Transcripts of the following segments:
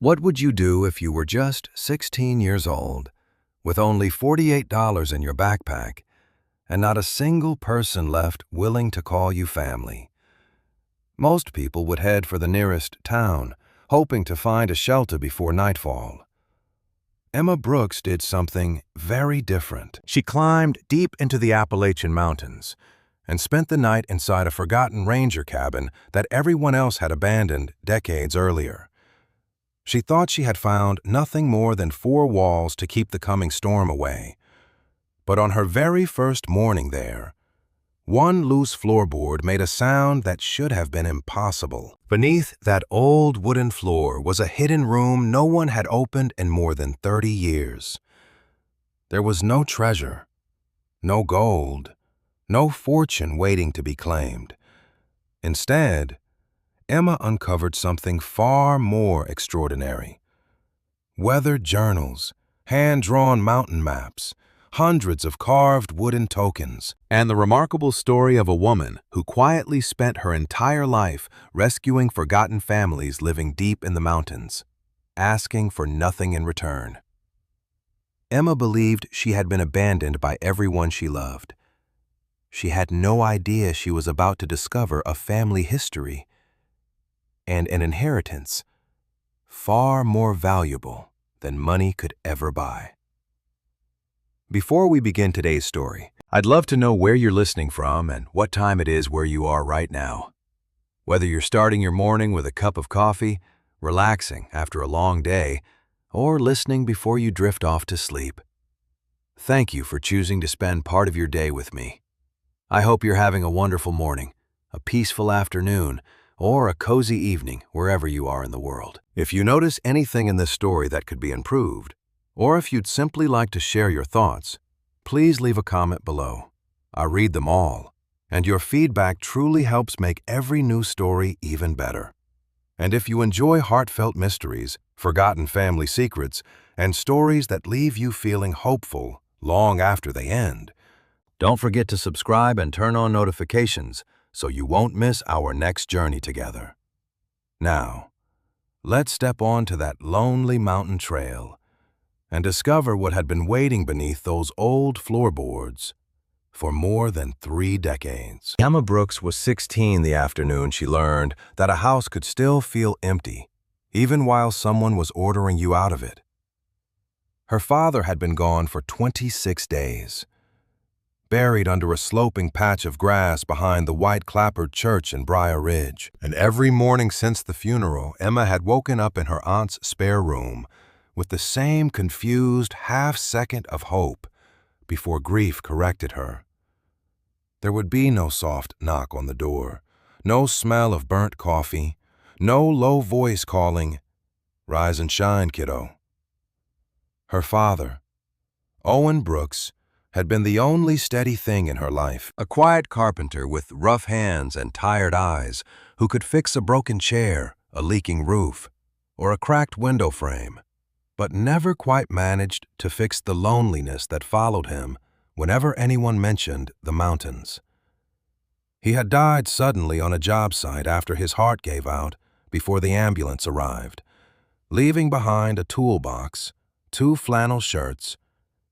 What would you do if you were just 16 years old, with only $48 in your backpack, and not a single person left willing to call you family? Most people would head for the nearest town, hoping to find a shelter before nightfall. Emma Brooks did something very different. She climbed deep into the Appalachian Mountains and spent the night inside a forgotten ranger cabin that everyone else had abandoned decades earlier. She thought she had found nothing more than 4 walls to keep the coming storm away. But on her very first morning there, one loose floorboard made a sound that should have been impossible. Beneath that old wooden floor was a hidden room no one had opened in more than 30 years. There was no treasure, no gold, no fortune waiting to be claimed. Instead, Emma uncovered something far more extraordinary. Weathered journals, hand-drawn mountain maps, hundreds of carved wooden tokens, and the remarkable story of a woman who quietly spent her entire life rescuing forgotten families living deep in the mountains, asking for nothing in return. Emma believed she had been abandoned by everyone she loved. She had no idea she was about to discover a family history and an inheritance far more valuable than money could ever buy. Before we begin today's story, I'd love to know where you're listening from and what time it is where you are right now. Whether you're starting your morning with a cup of coffee, relaxing after a long day, or listening before you drift off to sleep. Thank you for choosing to spend part of your day with me. I hope you're having a wonderful morning, a peaceful afternoon, or a cozy evening wherever you are in the world. If you notice anything in this story that could be improved, or if you'd simply like to share your thoughts, please leave a comment below. I read them all, and your feedback truly helps make every new story even better. And if you enjoy heartfelt mysteries, forgotten family secrets, and stories that leave you feeling hopeful long after they end, don't forget to subscribe and turn on notifications so you won't miss our next journey together. Now, let's step onto that lonely mountain trail and discover what had been waiting beneath those old floorboards for more than 3 decades. Emma Brooks was 16 the afternoon she learned that a house could still feel empty, even while someone was ordering you out of it. Her father had been gone for 26 days. Buried under a sloping patch of grass behind the white-clappered church in Briar Ridge. And every morning since the funeral, Emma had woken up in her aunt's spare room with the same confused half-second of hope before grief corrected her. There would be no soft knock on the door, no smell of burnt coffee, no low voice calling, "Rise and shine, kiddo." Her father, Owen Brooks, had been the only steady thing in her life. A quiet carpenter with rough hands and tired eyes who could fix a broken chair, a leaking roof, or a cracked window frame, but never quite managed to fix the loneliness that followed him whenever anyone mentioned the mountains. He had died suddenly on a job site after his heart gave out before the ambulance arrived, leaving behind a toolbox, 2 flannel shirts,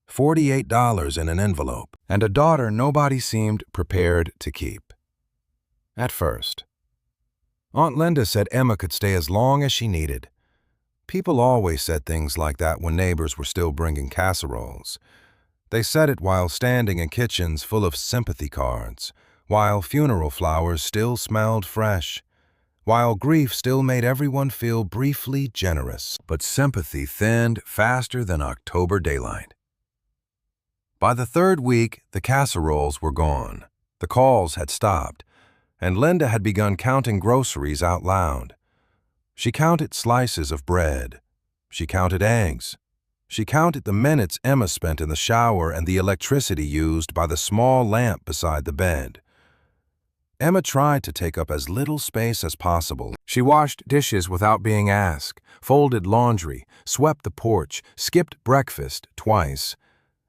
$48 in an envelope, and a daughter nobody seemed prepared to keep. At first, Aunt Linda said Emma could stay as long as she needed. People always said things like that when neighbors were still bringing casseroles. They said it while standing in kitchens full of sympathy cards, while funeral flowers still smelled fresh, while grief still made everyone feel briefly generous. But sympathy thinned faster than October daylight. By the 3rd week, the casseroles were gone. The calls had stopped, and Linda had begun counting groceries out loud. She counted slices of bread. She counted eggs. She counted the minutes Emma spent in the shower and the electricity used by the small lamp beside the bed. Emma tried to take up as little space as possible. She washed dishes without being asked, folded laundry, swept the porch, skipped breakfast twice,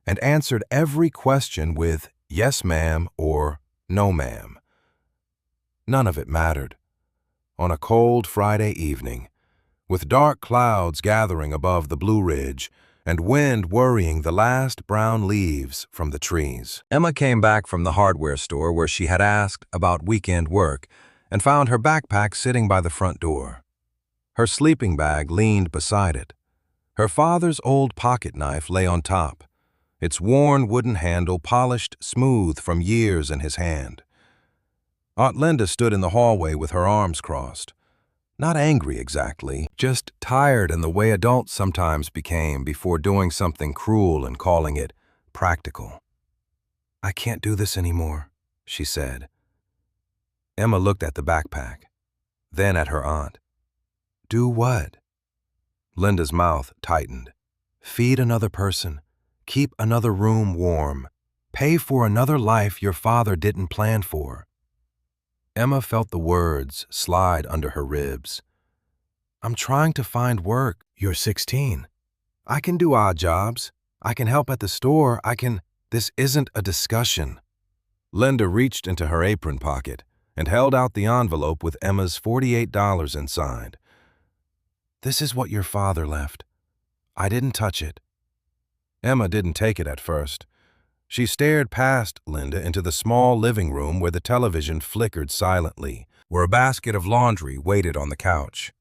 and answered every question with "yes, ma'am" or "no, ma'am." None of it mattered. On a cold Friday evening, with dark clouds gathering above the Blue Ridge and wind worrying the last brown leaves from the trees. Emma came back from the hardware store where she had asked about weekend work and found her backpack sitting by the front door. Her sleeping bag leaned beside it. Her father's old pocket knife lay on top, its worn wooden handle polished smooth from years in his hand. Aunt Linda stood in the hallway with her arms crossed. Not angry exactly, just tired in the way adults sometimes became before doing something cruel and calling it practical. "I can't do this anymore," she said. Emma looked at the backpack, then at her aunt. "Do what?" Linda's mouth tightened. "Feed another person, keep another room warm, pay for another life your father didn't plan for." Emma felt the words slide under her ribs. "I'm trying to find work. You're 16. I can do odd jobs. I can help at the store. This isn't a discussion." Linda reached into her apron pocket and held out the envelope with Emma's $48 inside. "This is what your father left. I didn't touch it." Emma didn't take it at first. She stared past Linda into the small living room where the television flickered silently, where a basket of laundry waited on the couch,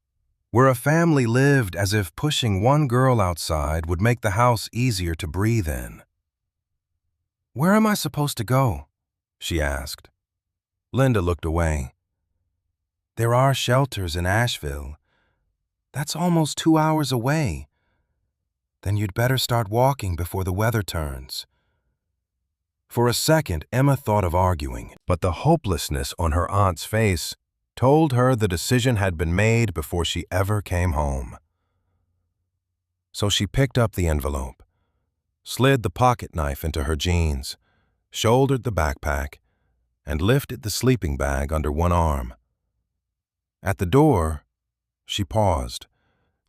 where a family lived as if pushing one girl outside would make the house easier to breathe in. "Where am I supposed to go?" she asked. Linda looked away. "There are shelters in Asheville. That's almost 2 hours away. Then you'd better start walking before the weather turns." For a second, Emma thought of arguing, but the hopelessness on her aunt's face told her the decision had been made before she ever came home. So she picked up the envelope, slid the pocket knife into her jeans, shouldered the backpack, and lifted the sleeping bag under one arm. At the door, she paused,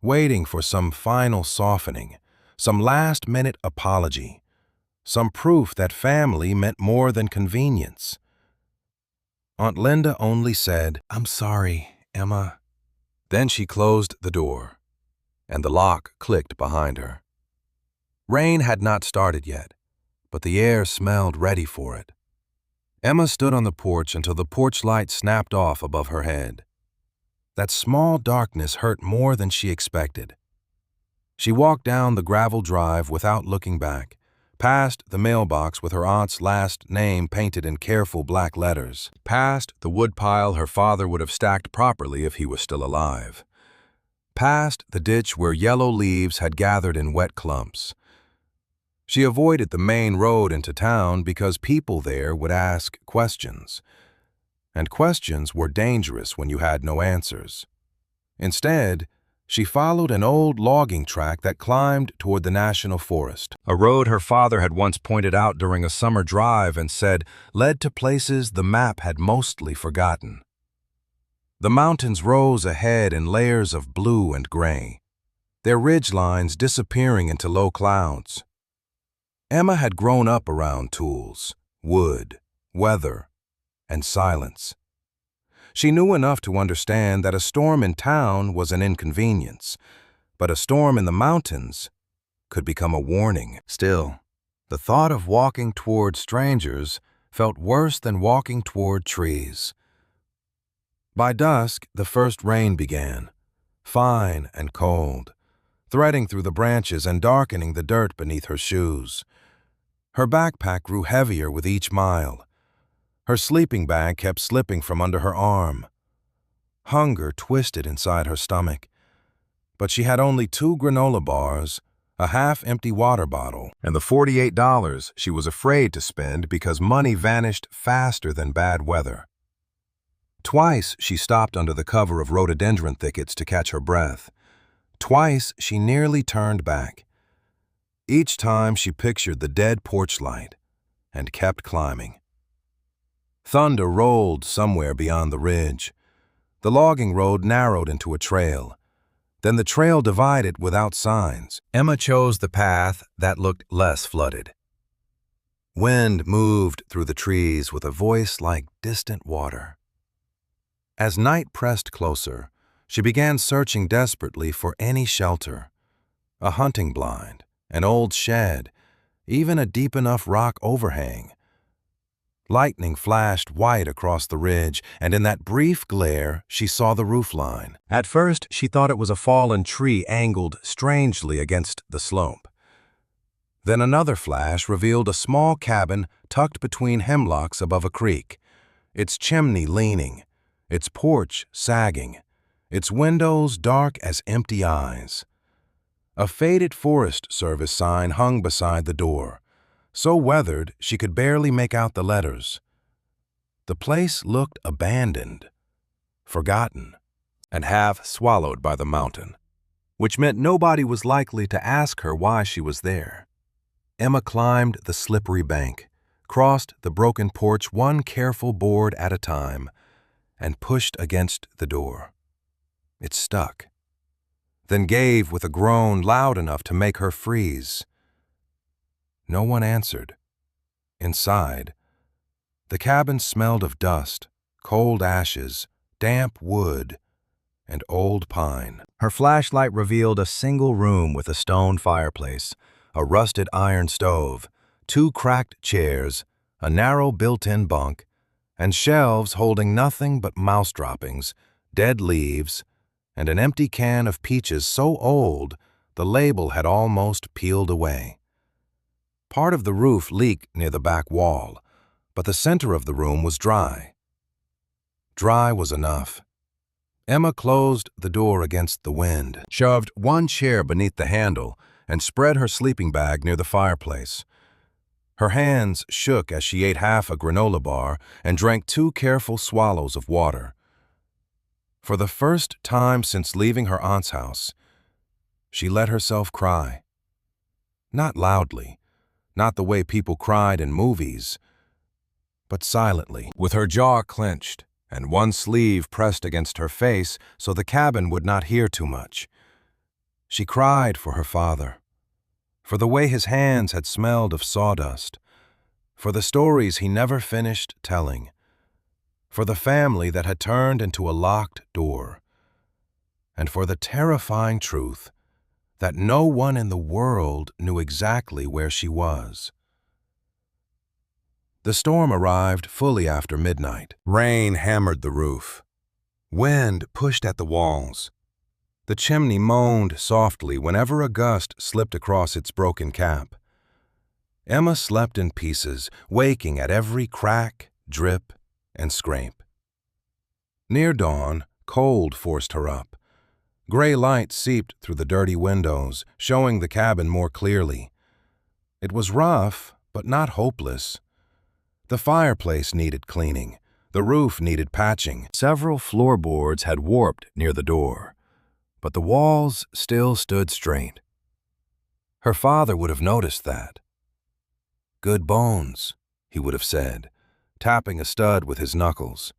waiting for some final softening, some last-minute apology, some proof that family meant more than convenience. Aunt Linda only said, "I'm sorry, Emma." Then she closed the door, and the lock clicked behind her. Rain had not started yet, but the air smelled ready for it. Emma stood on the porch until the porch light snapped off above her head. That small darkness hurt more than she expected. She walked down the gravel drive without looking back, past the mailbox with her aunt's last name painted in careful black letters, past the woodpile her father would have stacked properly if he was still alive, past the ditch where yellow leaves had gathered in wet clumps. She avoided the main road into town because people there would ask questions, and questions were dangerous when you had no answers. Instead, she followed an old logging track that climbed toward the national forest, a road her father had once pointed out during a summer drive and said led to places the map had mostly forgotten. The mountains rose ahead in layers of blue and gray, their ridgelines disappearing into low clouds. Emma had grown up around tools, wood, weather, and silence. She knew enough to understand that a storm in town was an inconvenience, but a storm in the mountains could become a warning. Still, the thought of walking toward strangers felt worse than walking toward trees. By dusk, the first rain began, fine and cold, threading through the branches and darkening the dirt beneath her shoes. Her backpack grew heavier with each mile. Her sleeping bag kept slipping from under her arm. Hunger twisted inside her stomach, but she had only 2 granola bars, a half-empty water bottle, and the $48 she was afraid to spend because money vanished faster than bad weather. Twice she stopped under the cover of rhododendron thickets to catch her breath. Twice she nearly turned back. Each time she pictured the dead porch light and kept climbing. Thunder rolled somewhere beyond the ridge. The logging road narrowed into a trail. Then the trail divided without signs. Emma chose the path that looked less flooded. Wind moved through the trees with a voice like distant water. As night pressed closer, She began searching desperately for any shelter, a hunting blind, an old shed, even a deep enough rock overhang. Lightning flashed white across the ridge, and in that brief glare, she saw the roofline. At first, she thought it was a fallen tree angled strangely against the slope. Then another flash revealed a small cabin tucked between hemlocks above a creek, its chimney leaning, its porch sagging, its windows dark as empty eyes. A faded Forest Service sign hung beside the door, so weathered she could barely make out the letters. The place looked abandoned, forgotten, and half swallowed by the mountain, which meant nobody was likely to ask her why she was there. Emma climbed the slippery bank, crossed the broken porch one careful board at a time, and pushed against the door. It stuck, then gave with a groan loud enough to make her freeze. No one answered. Inside, the cabin smelled of dust, cold ashes, damp wood, and old pine. Her flashlight revealed a single room with a stone fireplace, a rusted iron stove, 2 cracked chairs, a narrow built-in bunk, and shelves holding nothing but mouse droppings, dead leaves, and an empty can of peaches so old the label had almost peeled away. Part of the roof leaked near the back wall, but the center of the room was dry. Dry was enough. Emma closed the door against the wind, shoved one chair beneath the handle, and spread her sleeping bag near the fireplace. Her hands shook as she ate half a granola bar and drank 2 careful swallows of water. For the first time since leaving her aunt's house, she let herself cry. Not loudly, not the way people cried in movies, but silently, with her jaw clenched and one sleeve pressed against her face so the cabin would not hear too much. She cried for her father, for the way his hands had smelled of sawdust, for the stories he never finished telling, for the family that had turned into a locked door, and for the terrifying truth that no one in the world knew exactly where she was. The storm arrived fully after midnight. Rain hammered the roof. Wind pushed at the walls. The chimney moaned softly whenever a gust slipped across its broken cap. Emma slept in pieces, waking at every crack, drip, and scrape. Near dawn, cold forced her up. Gray light seeped through the dirty windows, showing the cabin more clearly. It was rough, but not hopeless. The fireplace needed cleaning. The roof needed patching. Several floorboards had warped near the door, but the walls still stood straight. Her father would have noticed that. "Good bones," he would have said, tapping a stud with his knuckles.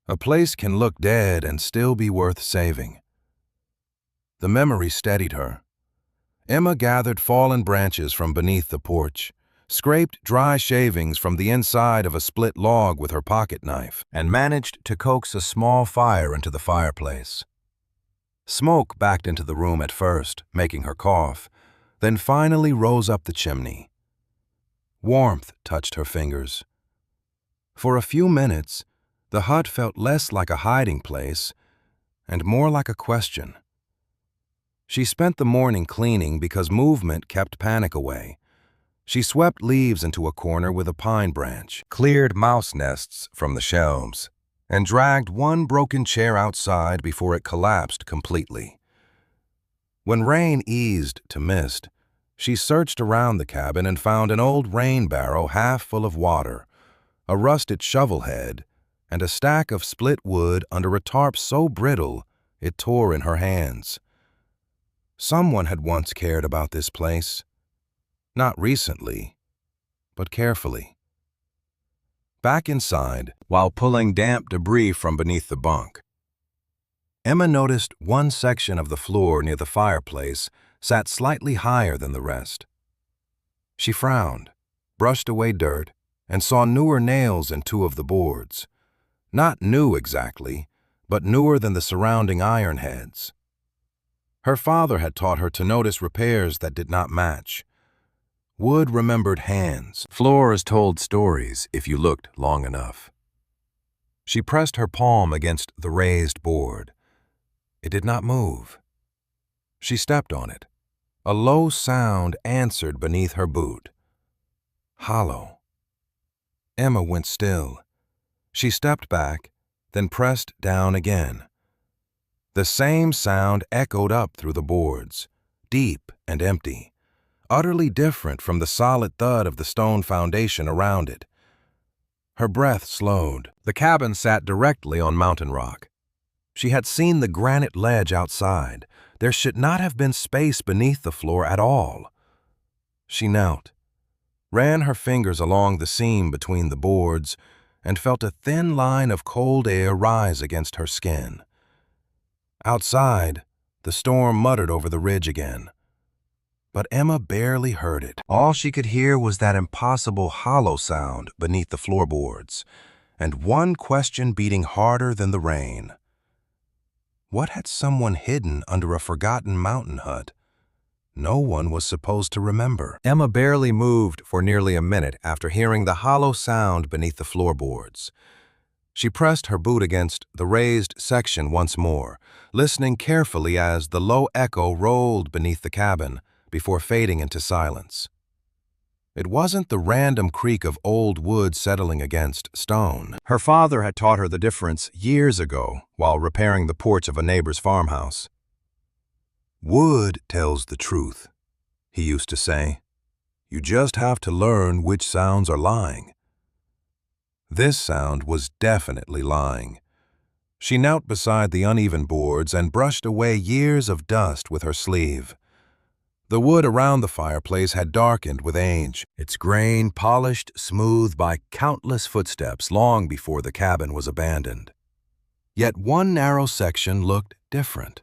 A place can look dead and still be worth saving. The memory steadied her. Emma gathered fallen branches from beneath the porch, scraped dry shavings from the inside of a split log with her pocket knife, and managed to coax a small fire into the fireplace. Smoke backed into the room at first, making her cough, then finally rose up the chimney. Warmth touched her fingers. For a few minutes, the hut felt less like a hiding place and more like a question. She spent the morning cleaning because movement kept panic away. She swept leaves into a corner with a pine branch, cleared mouse nests from the shelves, and dragged one broken chair outside before it collapsed completely. When rain eased to mist, she searched around the cabin and found an old rain barrel half full of water, a rusted shovel head, and a stack of split wood under a tarp so brittle it tore in her hands. Someone had once cared about this place. Not recently, but carefully. Back inside, while pulling damp debris from beneath the bunk, Emma noticed one section of the floor near the fireplace sat slightly higher than the rest. She frowned, brushed away dirt, and saw newer nails in 2 of the boards. Not new exactly, but newer than the surrounding iron heads. Her father had taught her to notice repairs that did not match. Wood remembered hands. Floors told stories if you looked long enough. She pressed her palm against the raised board. It did not move. She stepped on it. A low sound answered beneath her boot. Hollow. Emma went still. She stepped back, then pressed down again. The same sound echoed up through the boards, deep and empty, utterly different from the solid thud of the stone foundation around it. Her breath slowed. The cabin sat directly on mountain rock. She had seen the granite ledge outside. There should not have been space beneath the floor at all. She knelt, ran her fingers along the seam between the boards, and felt a thin line of cold air rise against her skin. Outside, the storm muttered over the ridge again. But Emma barely heard it. All she could hear was that impossible hollow sound beneath the floorboards, and one question beating harder than the rain. What had someone hidden under a forgotten mountain hut? No one was supposed to remember. Emma barely moved for nearly a minute after hearing the hollow sound beneath the floorboards. She pressed her boot against the raised section once more, listening carefully as the low echo rolled beneath the cabin before fading into silence. It wasn't the random creak of old wood settling against stone. Her father had taught her the difference years ago while repairing the porch of a neighbor's farmhouse. "Wood tells the truth," he used to say. "You just have to learn which sounds are lying." This sound was definitely lying. She knelt beside the uneven boards and brushed away years of dust with her sleeve. The wood around the fireplace had darkened with age, its grain polished smooth by countless footsteps long before the cabin was abandoned. Yet one narrow section looked different.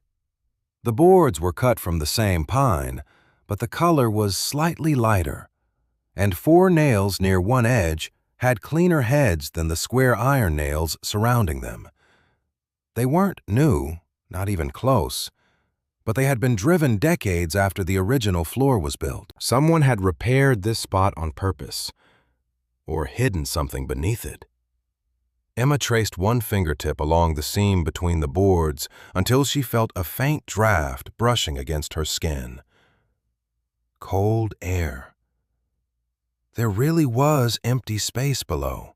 The boards were cut from the same pine, but the color was slightly lighter, and 4 nails near one edge had cleaner heads than the square iron nails surrounding them. They weren't new, not even close, but they had been driven decades after the original floor was built. Someone had repaired this spot on purpose, or hidden something beneath it. Emma traced one fingertip along the seam between the boards until she felt a faint draft brushing against her skin. Cold air. There really was empty space below.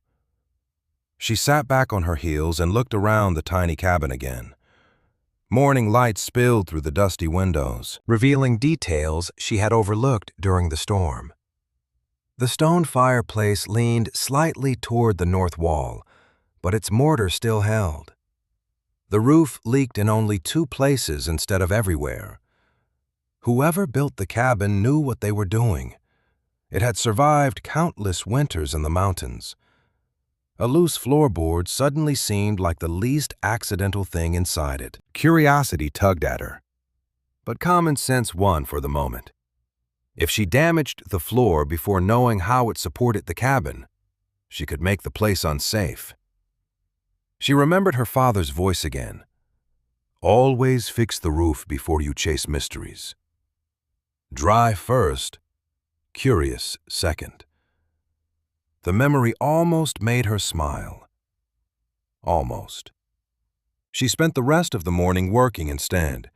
She sat back on her heels and looked around the tiny cabin again. Morning light spilled through the dusty windows, revealing details she had overlooked during the storm. The stone fireplace leaned slightly toward the north wall, but its mortar still held. The roof leaked in only 2 places instead of everywhere. Whoever built the cabin knew what they were doing. It had survived countless winters in the mountains. A loose floorboard suddenly seemed like the least accidental thing inside it. Curiosity tugged at her, but common sense won for the moment. If she damaged the floor before knowing how it supported the cabin, she could make the place unsafe. She remembered her father's voice again. "Always fix the roof before you chase mysteries. Dry first, curious second." The memory almost made her smile. Almost. She spent the rest of the morning working instead.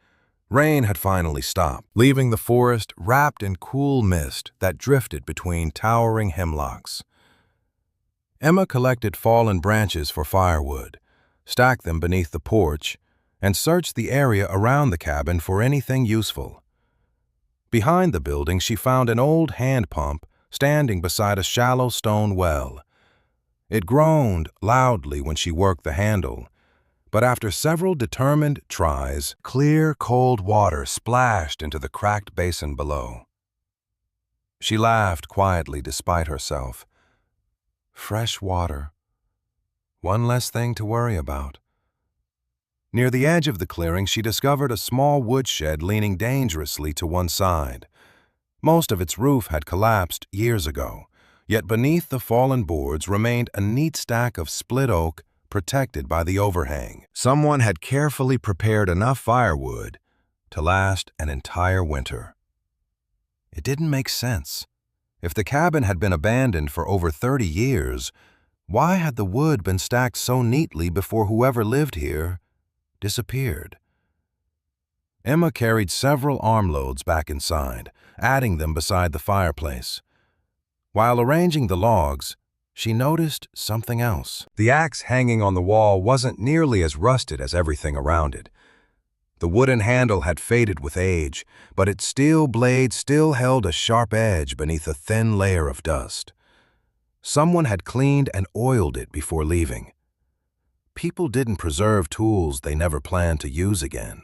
Rain had finally stopped, leaving the forest wrapped in cool mist that drifted between towering hemlocks. Emma collected fallen branches for firewood, stacked them beneath the porch, and searched the area around the cabin for anything useful. Behind the building, she found an old hand pump standing beside a shallow stone well. It groaned loudly when she worked the handle, but after several determined tries, clear, cold water splashed into the cracked basin below. She laughed quietly despite herself. Fresh water. One less thing to worry about. Near the edge of the clearing, she discovered a small woodshed leaning dangerously to one side. Most of its roof had collapsed years ago, yet beneath the fallen boards remained a neat stack of split oak, protected by the overhang. Someone had carefully prepared enough firewood to last an entire winter. It didn't make sense. If the cabin had been abandoned for over 30 years, why had the wood been stacked so neatly before whoever lived here disappeared? Emma carried several armloads back inside, adding them beside the fireplace. While arranging the logs, she noticed something else. The axe hanging on the wall wasn't nearly as rusted as everything around it. The wooden handle had faded with age, but its steel blade still held a sharp edge beneath a thin layer of dust. Someone had cleaned and oiled it before leaving. People didn't preserve tools they never planned to use again.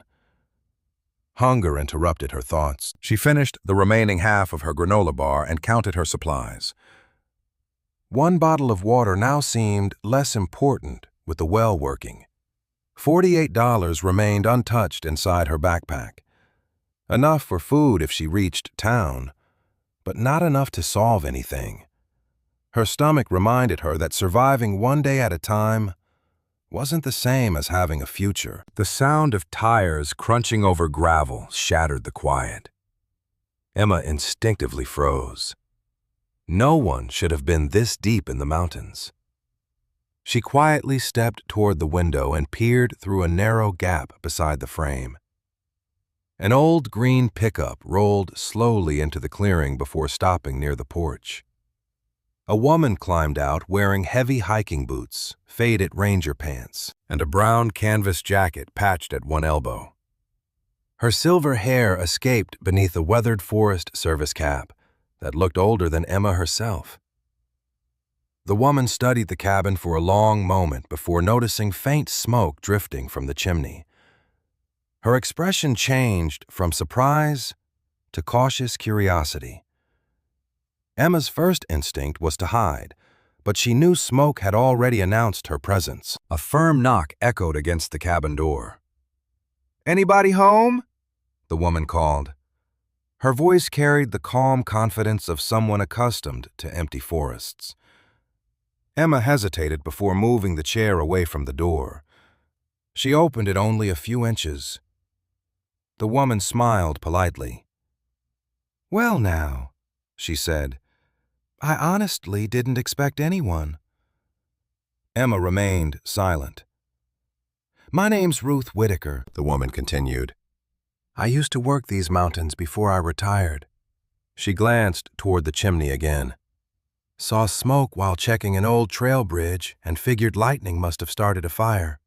Hunger interrupted her thoughts. She finished the remaining half of her granola bar and counted her supplies. One bottle of water now seemed less important with the well working. $48 remained untouched inside her backpack. Enough for food if she reached town, but not enough to solve anything. Her stomach reminded her that surviving one day at a time wasn't the same as having a future. The sound of tires crunching over gravel shattered the quiet. Emma instinctively froze. No one should have been this deep in the mountains. She quietly stepped toward the window and peered through a narrow gap beside the frame. An old green pickup rolled slowly into the clearing before stopping near the porch. A woman climbed out wearing heavy hiking boots, faded ranger pants, and a brown canvas jacket patched at one elbow. Her silver hair escaped beneath a weathered Forest Service cap that looked older than Emma herself. The woman studied the cabin for a long moment before noticing faint smoke drifting from the chimney. Her expression changed from surprise to cautious curiosity. Emma's first instinct was to hide, but she knew smoke had already announced her presence. A firm knock echoed against the cabin door. "Anybody home?" the woman called. Her voice carried the calm confidence of someone accustomed to empty forests. Emma hesitated before moving the chair away from the door. She opened it only a few inches. The woman smiled politely. "Well now," she said, "I honestly didn't expect anyone." Emma remained silent. "My name's Ruth Whitaker," the woman continued. "I used to work these mountains before I retired." She glanced toward the chimney again. "Saw smoke while checking an old trail bridge and figured lightning must have started a fire."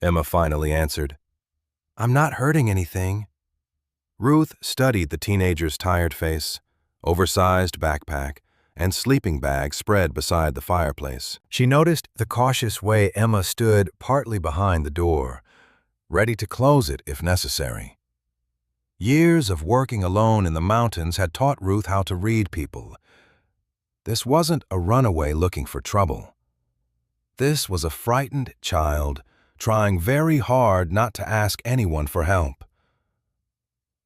Emma finally answered, "I'm not hurting anything." Ruth studied the teenager's tired face, oversized backpack, and sleeping bag spread beside the fireplace. She noticed the cautious way Emma stood partly behind the door, ready to close it if necessary. Years of working alone in the mountains had taught Ruth how to read people. This wasn't a runaway looking for trouble. This was a frightened child trying very hard not to ask anyone for help.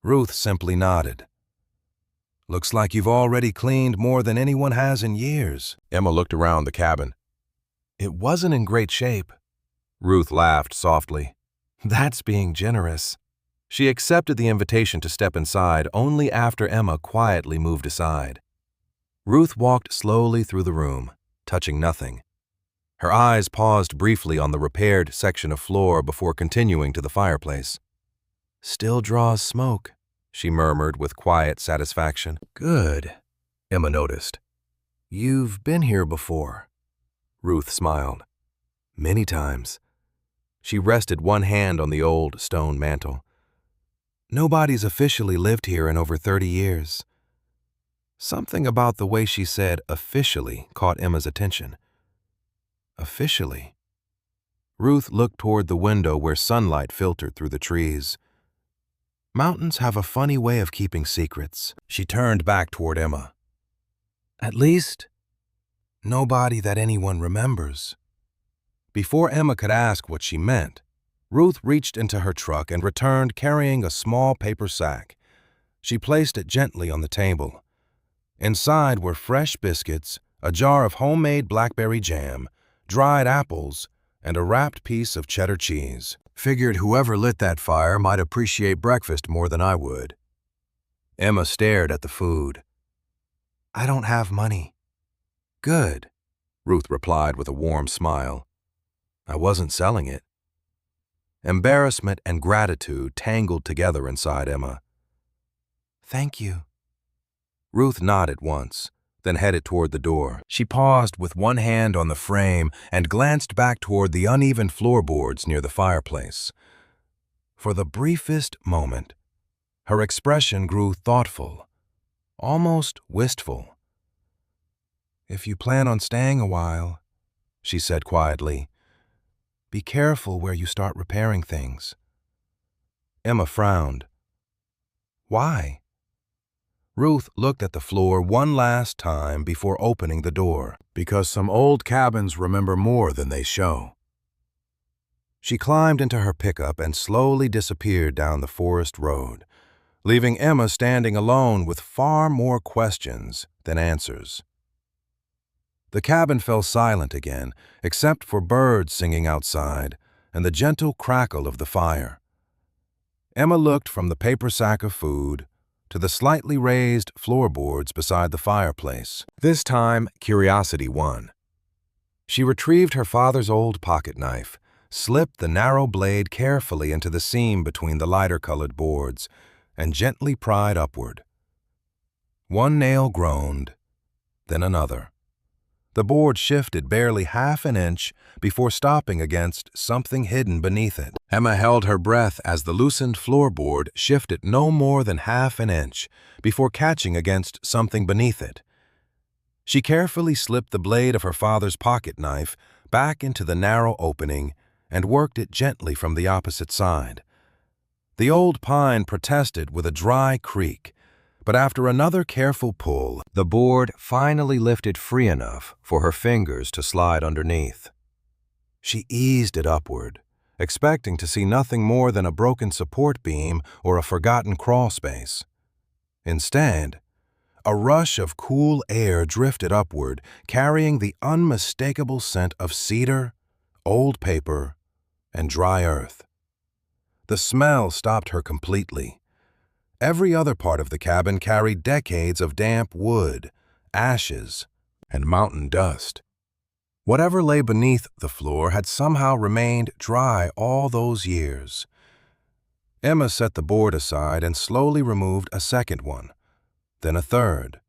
Ruth simply nodded. "Looks like you've already cleaned more than anyone has in years." Emma looked around the cabin. "It wasn't in great shape." Ruth laughed softly. "That's being generous." She accepted the invitation to step inside only after Emma quietly moved aside. Ruth walked slowly through the room, touching nothing. Her eyes paused briefly on the repaired section of floor before continuing to the fireplace. "Still draws smoke," she murmured with quiet satisfaction. "Good," Emma noticed. "You've been here before." Ruth smiled. "Many times." She rested one hand on the old stone mantel. "Nobody's officially lived here in over 30 years. Something about the way she said officially caught Emma's attention. Officially. Ruth looked toward the window where sunlight filtered through the trees. Mountains have a funny way of keeping secrets. She turned back toward Emma. "At least, nobody that anyone remembers." Before Emma could ask what she meant, Ruth reached into her truck and returned carrying a small paper sack. She placed it gently on the table. Inside were fresh biscuits, a jar of homemade blackberry jam, dried apples, and a wrapped piece of cheddar cheese. Figured whoever lit that fire might appreciate breakfast more than I would. Emma stared at the food. I don't have money. Good, Ruth replied with a warm smile. I wasn't selling it. Embarrassment and gratitude tangled together inside Emma. Thank you. Ruth nodded once, then headed toward the door. She paused with one hand on the frame and glanced back toward the uneven floorboards near the fireplace. For the briefest moment, her expression grew thoughtful, almost wistful. If you plan on staying a while, she said quietly, be careful where you start repairing things. Emma frowned. Why? Ruth looked at the floor one last time before opening the door, because some old cabins remember more than they show. She climbed into her pickup and slowly disappeared down the forest road, leaving Emma standing alone with far more questions than answers. The cabin fell silent again, except for birds singing outside and the gentle crackle of the fire. Emma looked from the paper sack of food to the slightly raised floorboards beside the fireplace. This time, curiosity won. She retrieved her father's old pocket knife, slipped the narrow blade carefully into the seam between the lighter-colored boards, and gently pried upward. One nail groaned, then another. The board shifted barely half an inch before stopping against something hidden beneath it. Emma held her breath as the loosened floorboard shifted no more than half an inch before catching against something beneath it. She carefully slipped the blade of her father's pocket knife back into the narrow opening and worked it gently from the opposite side. The old pine protested with a dry creak, but after another careful pull, the board finally lifted free enough for her fingers to slide underneath. She eased it upward, expecting to see nothing more than a broken support beam or a forgotten crawl space. Instead, a rush of cool air drifted upward, carrying the unmistakable scent of cedar, old paper, and dry earth. The smell stopped her completely. Every other part of the cabin carried decades of damp wood, ashes, and mountain dust. Whatever lay beneath the floor had somehow remained dry all those years. Emma set the board aside and slowly removed a second one, then a third.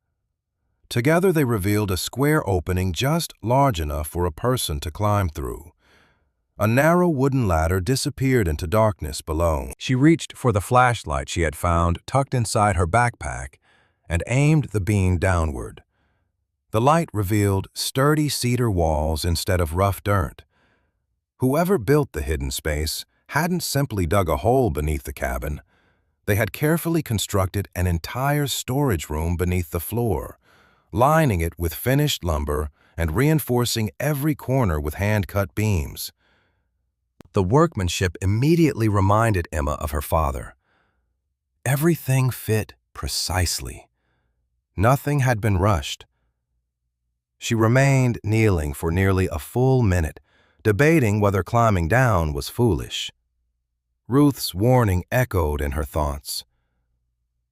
Together they revealed a square opening just large enough for a person to climb through. A narrow wooden ladder disappeared into darkness below. She reached for the flashlight she had found tucked inside her backpack and aimed the beam downward. The light revealed sturdy cedar walls instead of rough dirt. Whoever built the hidden space hadn't simply dug a hole beneath the cabin. They had carefully constructed an entire storage room beneath the floor, lining it with finished lumber and reinforcing every corner with hand-cut beams. The workmanship immediately reminded Emma of her father. Everything fit precisely. Nothing had been rushed. She remained kneeling for nearly a full minute, debating whether climbing down was foolish. Ruth's warning echoed in her thoughts.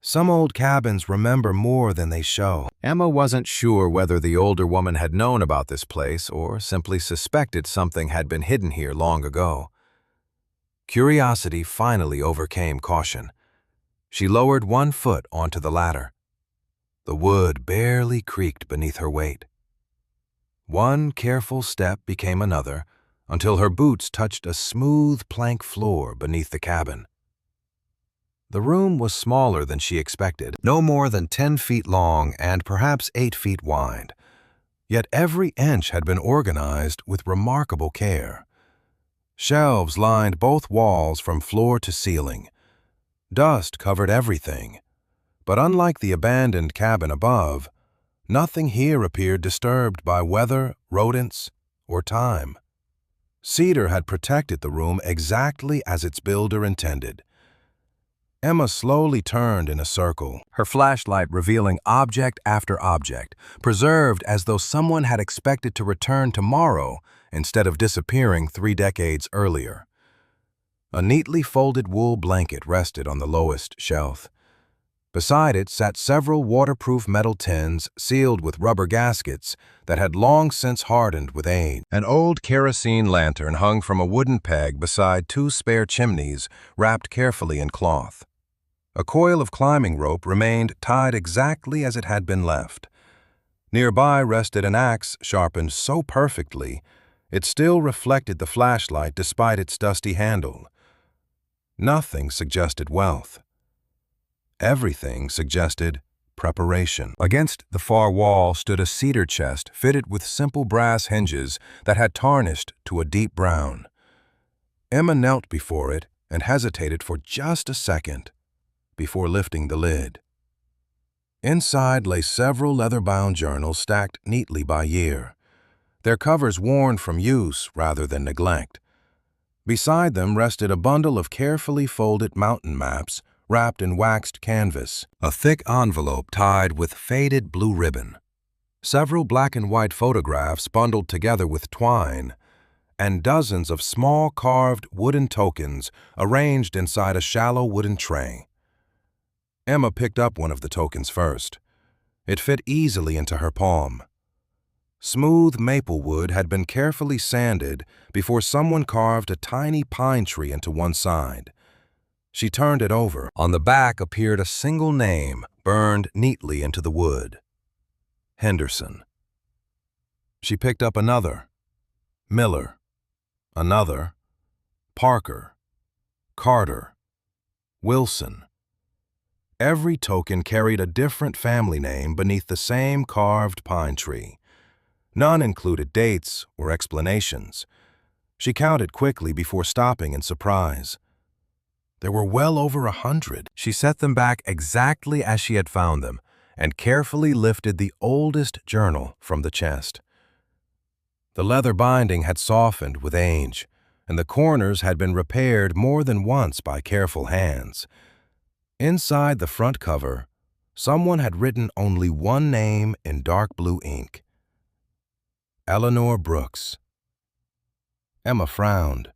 Some old cabins remember more than they show. Emma wasn't sure whether the older woman had known about this place or simply suspected something had been hidden here long ago. Curiosity finally overcame caution. She lowered one foot onto the ladder. The wood barely creaked beneath her weight. One careful step became another until her boots touched a smooth plank floor beneath the cabin. The room was smaller than she expected, no more than 10 feet long and perhaps 8 feet wide. Yet every inch had been organized with remarkable care. Shelves lined both walls from floor to ceiling. Dust covered everything, but unlike the abandoned cabin above, nothing here appeared disturbed by weather, rodents, or time. Cedar had protected the room exactly as its builder intended. Emma slowly turned in a circle, her flashlight revealing object after object, preserved as though someone had expected to return tomorrow instead of disappearing 3 decades earlier. A neatly folded wool blanket rested on the lowest shelf. Beside it sat several waterproof metal tins sealed with rubber gaskets that had long since hardened with age. An old kerosene lantern hung from a wooden peg beside 2 spare chimneys wrapped carefully in cloth. A coil of climbing rope remained tied exactly as it had been left. Nearby rested an axe sharpened so perfectly it still reflected the flashlight despite its dusty handle. Nothing suggested wealth. Everything suggested preparation. Against the far wall stood a cedar chest fitted with simple brass hinges that had tarnished to a deep brown. Emma knelt before it and hesitated for just a second before lifting the lid. Inside lay several leather-bound journals stacked neatly by year, their covers worn from use rather than neglect. Beside them rested a bundle of carefully folded mountain maps wrapped in waxed canvas, a thick envelope tied with faded blue ribbon, several black and white photographs bundled together with twine, and dozens of small carved wooden tokens arranged inside a shallow wooden tray. Emma picked up one of the tokens first. It fit easily into her palm. Smooth maple wood had been carefully sanded before someone carved a tiny pine tree into one side. She turned it over. On the back appeared a single name burned neatly into the wood: Henderson. She picked up another: Miller. Another: Parker, Carter, Wilson. Every token carried a different family name beneath the same carved pine tree. None included dates or explanations. She counted quickly before stopping in surprise. There were well over 100. She set them back exactly as she had found them and carefully lifted the oldest journal from the chest. The leather binding had softened with age, and the corners had been repaired more than once by careful hands. Inside the front cover, someone had written only one name in dark blue ink: Eleanor Brooks. Emma frowned.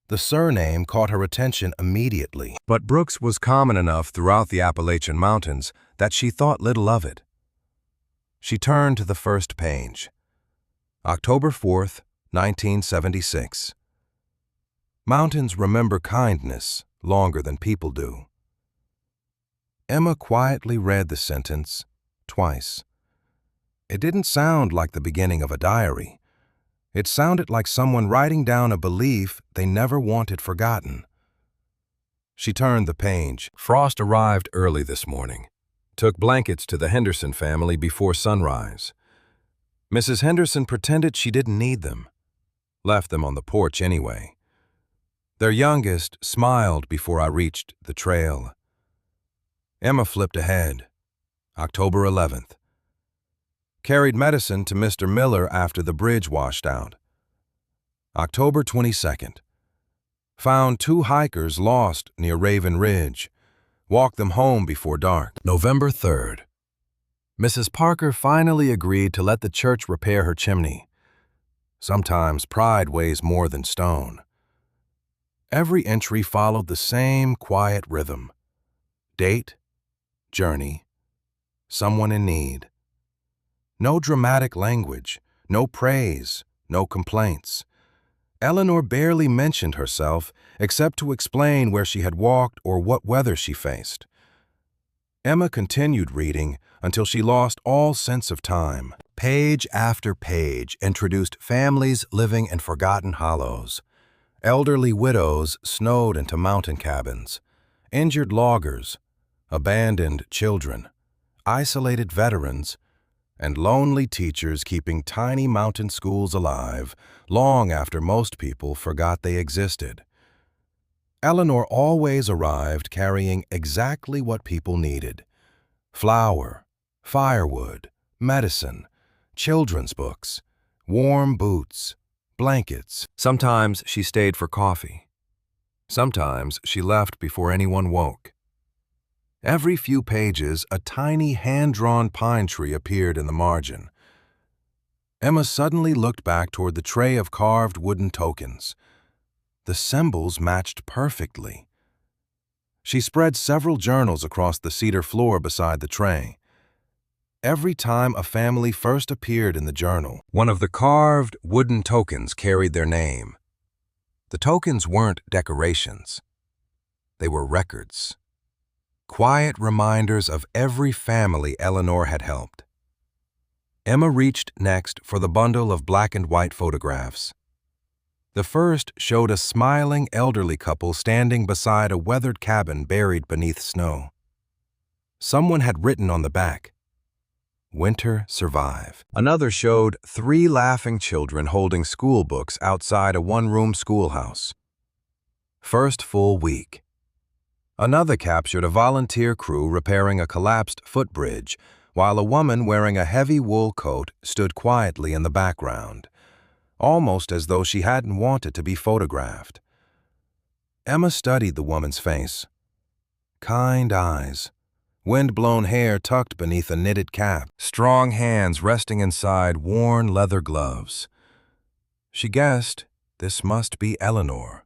The surname caught her attention immediately, but Brooks was common enough throughout the Appalachian Mountains that she thought little of it. She turned to the first page. October 4th, 1976. Mountains remember kindness longer than people do. Emma quietly read the sentence twice. It didn't sound like the beginning of a diary. It sounded like someone writing down a belief they never wanted forgotten. She turned the page. Frost arrived early this morning. Took blankets to the Henderson family before sunrise. Mrs. Henderson pretended she didn't need them. Left them on the porch anyway. Their youngest smiled before I reached the trail. Emma flipped ahead. October 11th. Carried medicine to Mr. Miller after the bridge washed out. October 22nd. Found 2 hikers lost near Raven Ridge. Walked them home before dark. November 3rd. Mrs. Parker finally agreed to let the church repair her chimney. Sometimes pride weighs more than stone. Every entry followed the same quiet rhythm. Date, journey, someone in need. No dramatic language, no praise, no complaints. Eleanor barely mentioned herself except to explain where she had walked or what weather she faced. Emma continued reading until she lost all sense of time. Page after page introduced families living in forgotten hollows. Elderly widows snowed into mountain cabins. Injured loggers, abandoned children, isolated veterans, and lonely teachers keeping tiny mountain schools alive long after most people forgot they existed. Eleanor always arrived carrying exactly what people needed: flour, firewood, medicine, children's books, warm boots, blankets. Sometimes she stayed for coffee. Sometimes she left before anyone woke. Every few pages, a tiny hand-drawn pine tree appeared in the margin. Emma suddenly looked back toward the tray of carved wooden tokens. The symbols matched perfectly. She spread several journals across the cedar floor beside the tray. Every time a family first appeared in the journal, one of the carved wooden tokens carried their name. The tokens weren't decorations. They were records. Quiet reminders of every family Eleanor had helped. Emma reached next for the bundle of black and white photographs. The first showed a smiling elderly couple standing beside a weathered cabin buried beneath snow. Someone had written on the back, "Winter survive." Another showed 3 laughing children holding school books outside a one-room schoolhouse. First full week. Another captured a volunteer crew repairing a collapsed footbridge, while a woman wearing a heavy wool coat stood quietly in the background, almost as though she hadn't wanted to be photographed. Emma studied the woman's face. Kind eyes, wind-blown hair tucked beneath a knitted cap, strong hands resting inside worn leather gloves. She guessed this must be Eleanor.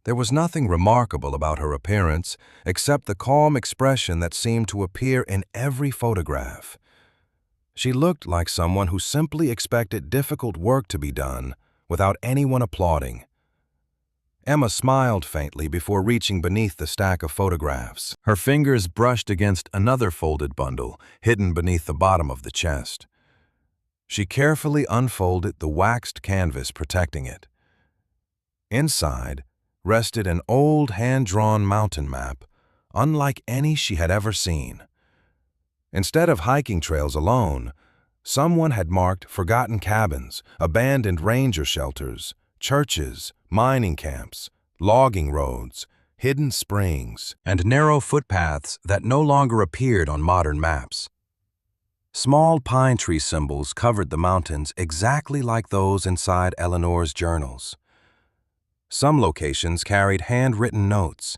There was nothing remarkable about her appearance except the calm expression that seemed to appear in every photograph. She looked like someone who simply expected difficult work to be done without anyone applauding. Emma smiled faintly before reaching beneath the stack of photographs. Her fingers brushed against another folded bundle hidden beneath the bottom of the chest. She carefully unfolded the waxed canvas protecting it. Inside rested an old hand-drawn mountain map, unlike any she had ever seen. Instead of hiking trails alone, someone had marked forgotten cabins, abandoned ranger shelters, churches, mining camps, logging roads, hidden springs, and narrow footpaths that no longer appeared on modern maps. Small pine tree symbols covered the mountains exactly like those inside Eleanor's journals. Some locations carried handwritten notes,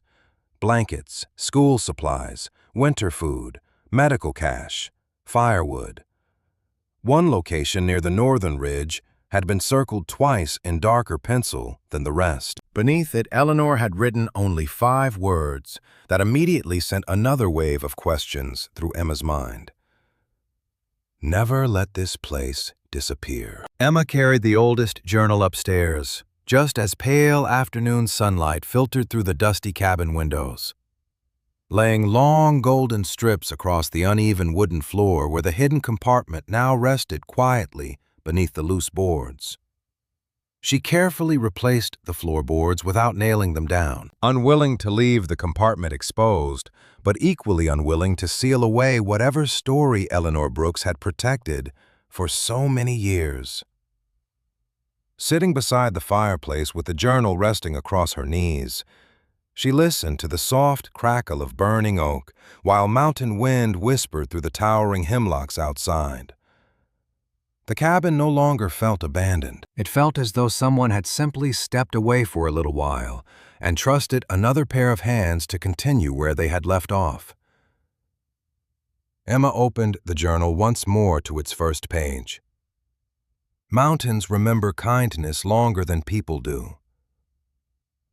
blankets, school supplies, winter food, medical cash, firewood. One location near the northern ridge had been circled twice in darker pencil than the rest. Beneath it, Eleanor had written only 5 words that immediately sent another wave of questions through Emma's mind. Never let this place disappear. Emma carried the oldest journal upstairs, just as pale afternoon sunlight filtered through the dusty cabin windows. Laying long golden strips across the uneven wooden floor where the hidden compartment now rested quietly beneath the loose boards. She carefully replaced the floorboards without nailing them down, unwilling to leave the compartment exposed, but equally unwilling to seal away whatever story Eleanor Brooks had protected for so many years. Sitting beside the fireplace with the journal resting across her knees, she listened to the soft crackle of burning oak while mountain wind whispered through the towering hemlocks outside. The cabin no longer felt abandoned. It felt as though someone had simply stepped away for a little while and trusted another pair of hands to continue where they had left off. Emma opened the journal once more to its first page. Mountains remember kindness longer than people do.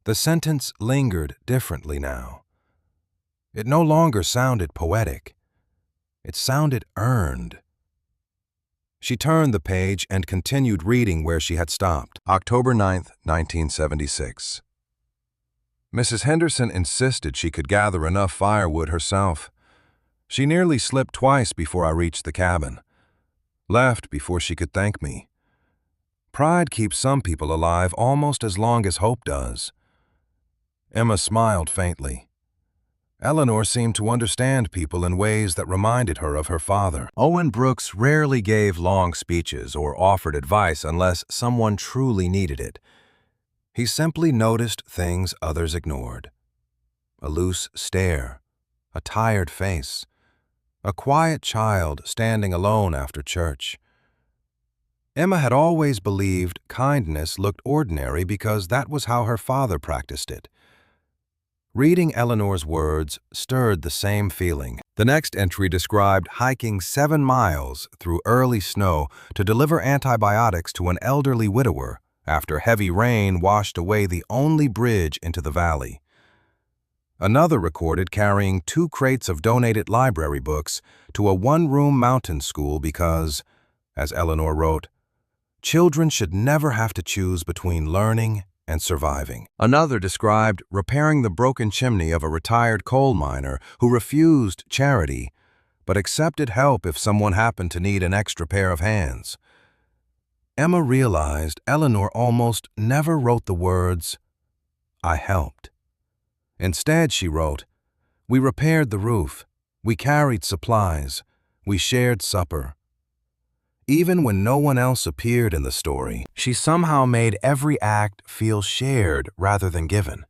The sentence lingered differently now. It no longer sounded poetic. It sounded earned. She turned the page and continued reading where she had stopped. October 9th, 1976. Mrs. Henderson insisted she could gather enough firewood herself. She nearly slipped twice before I reached the cabin. Left before she could thank me. Pride keeps some people alive almost as long as hope does. Emma smiled faintly. Eleanor seemed to understand people in ways that reminded her of her father. Owen Brooks rarely gave long speeches or offered advice unless someone truly needed it. He simply noticed things others ignored. A loose stare, a tired face, a quiet child standing alone after church. Emma had always believed kindness looked ordinary because that was how her father practiced it. Reading Eleanor's words stirred the same feeling. The next entry described hiking 7 miles through early snow to deliver antibiotics to an elderly widower after heavy rain washed away the only bridge into the valley. Another recorded carrying 2 crates of donated library books to a one-room mountain school because, as Eleanor wrote, children should never have to choose between learning and surviving. Another described repairing the broken chimney of a retired coal miner who refused charity but accepted help if someone happened to need an extra pair of hands. Emma realized Eleanor almost never wrote the words, "I helped." Instead, she wrote, "We repaired the roof, we carried supplies, we shared supper." Even when no one else appeared in the story, she somehow made every act feel shared rather than given.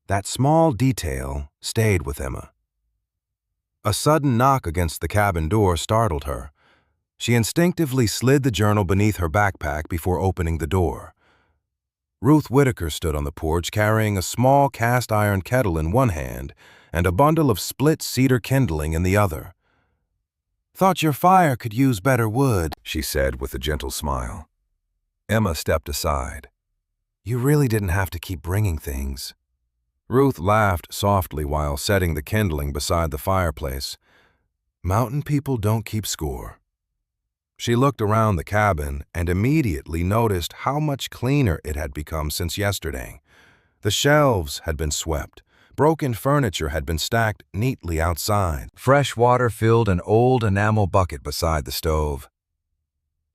That small detail stayed with Emma. A sudden knock against the cabin door startled her. She instinctively slid the journal beneath her backpack before opening the door. Ruth Whitaker stood on the porch carrying a small cast-iron kettle in one hand and a bundle of split cedar kindling in the other. "Thought your fire could use better wood," she said with a gentle smile. Emma stepped aside. "You really didn't have to keep bringing things." Ruth laughed softly while setting the kindling beside the fireplace. "Mountain people don't keep score." She looked around the cabin and immediately noticed how much cleaner it had become since yesterday. The shelves had been swept. Broken furniture had been stacked neatly outside. Fresh water filled an old enamel bucket beside the stove.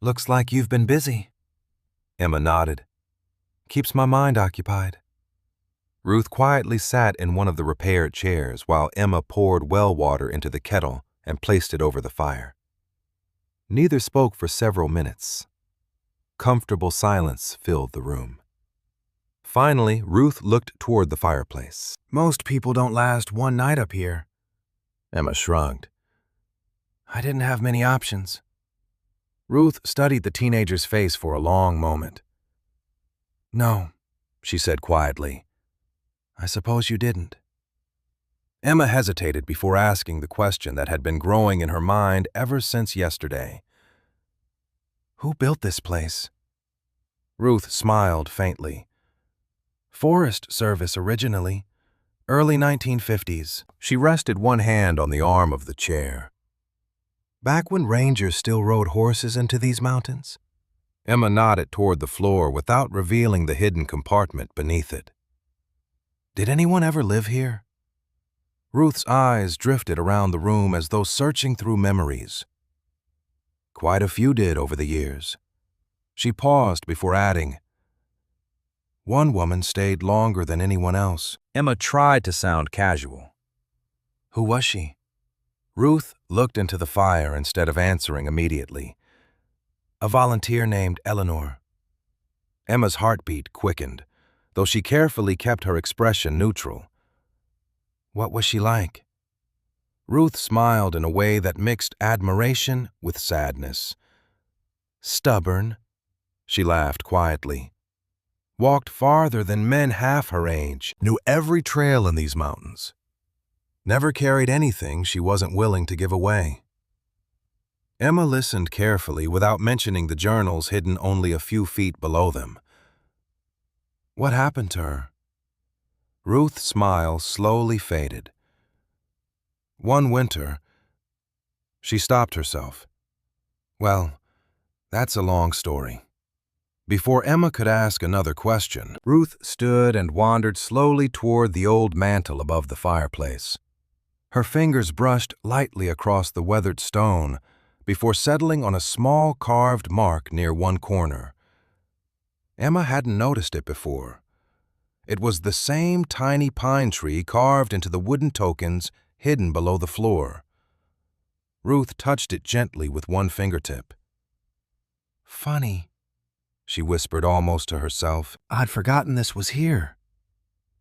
"Looks like you've been busy." Emma nodded. "Keeps my mind occupied." Ruth quietly sat in one of the repaired chairs while Emma poured well water into the kettle and placed it over the fire. Neither spoke for several minutes. Comfortable silence filled the room. Finally, Ruth looked toward the fireplace. "Most people don't last one night up here." Emma shrugged. "I didn't have many options." Ruth studied the teenager's face for a long moment. "No," she said quietly. "I suppose you didn't." Emma hesitated before asking the question that had been growing in her mind ever since yesterday. "Who built this place?" Ruth smiled faintly. "Forest Service originally, early 1950s. She rested one hand on the arm of the chair. "Back when rangers still rode horses into these mountains?" Emma nodded toward the floor without revealing the hidden compartment beneath it. "Did anyone ever live here?" Ruth's eyes drifted around the room as though searching through memories. "Quite a few did over the years." She paused before adding, "One woman stayed longer than anyone else." Emma tried to sound casual. "Who was she?" Ruth looked into the fire instead of answering immediately. "A volunteer named Eleanor." Emma's heartbeat quickened, though she carefully kept her expression neutral. "What was she like?" Ruth smiled in a way that mixed admiration with sadness. "Stubborn," she laughed quietly. "Walked farther than men half her age, knew every trail in these mountains. Never carried anything she wasn't willing to give away." Emma listened carefully without mentioning the journals hidden only a few feet below them. "What happened to her?" Ruth's smile slowly faded. "One winter," she stopped herself. "Well, that's a long story." Before Emma could ask another question, Ruth stood and wandered slowly toward the old mantel above the fireplace. Her fingers brushed lightly across the weathered stone before settling on a small carved mark near one corner. Emma hadn't noticed it before. It was the same tiny pine tree carved into the wooden tokens hidden below the floor. Ruth touched it gently with one fingertip. "Funny," she whispered almost to herself. "I'd forgotten this was here."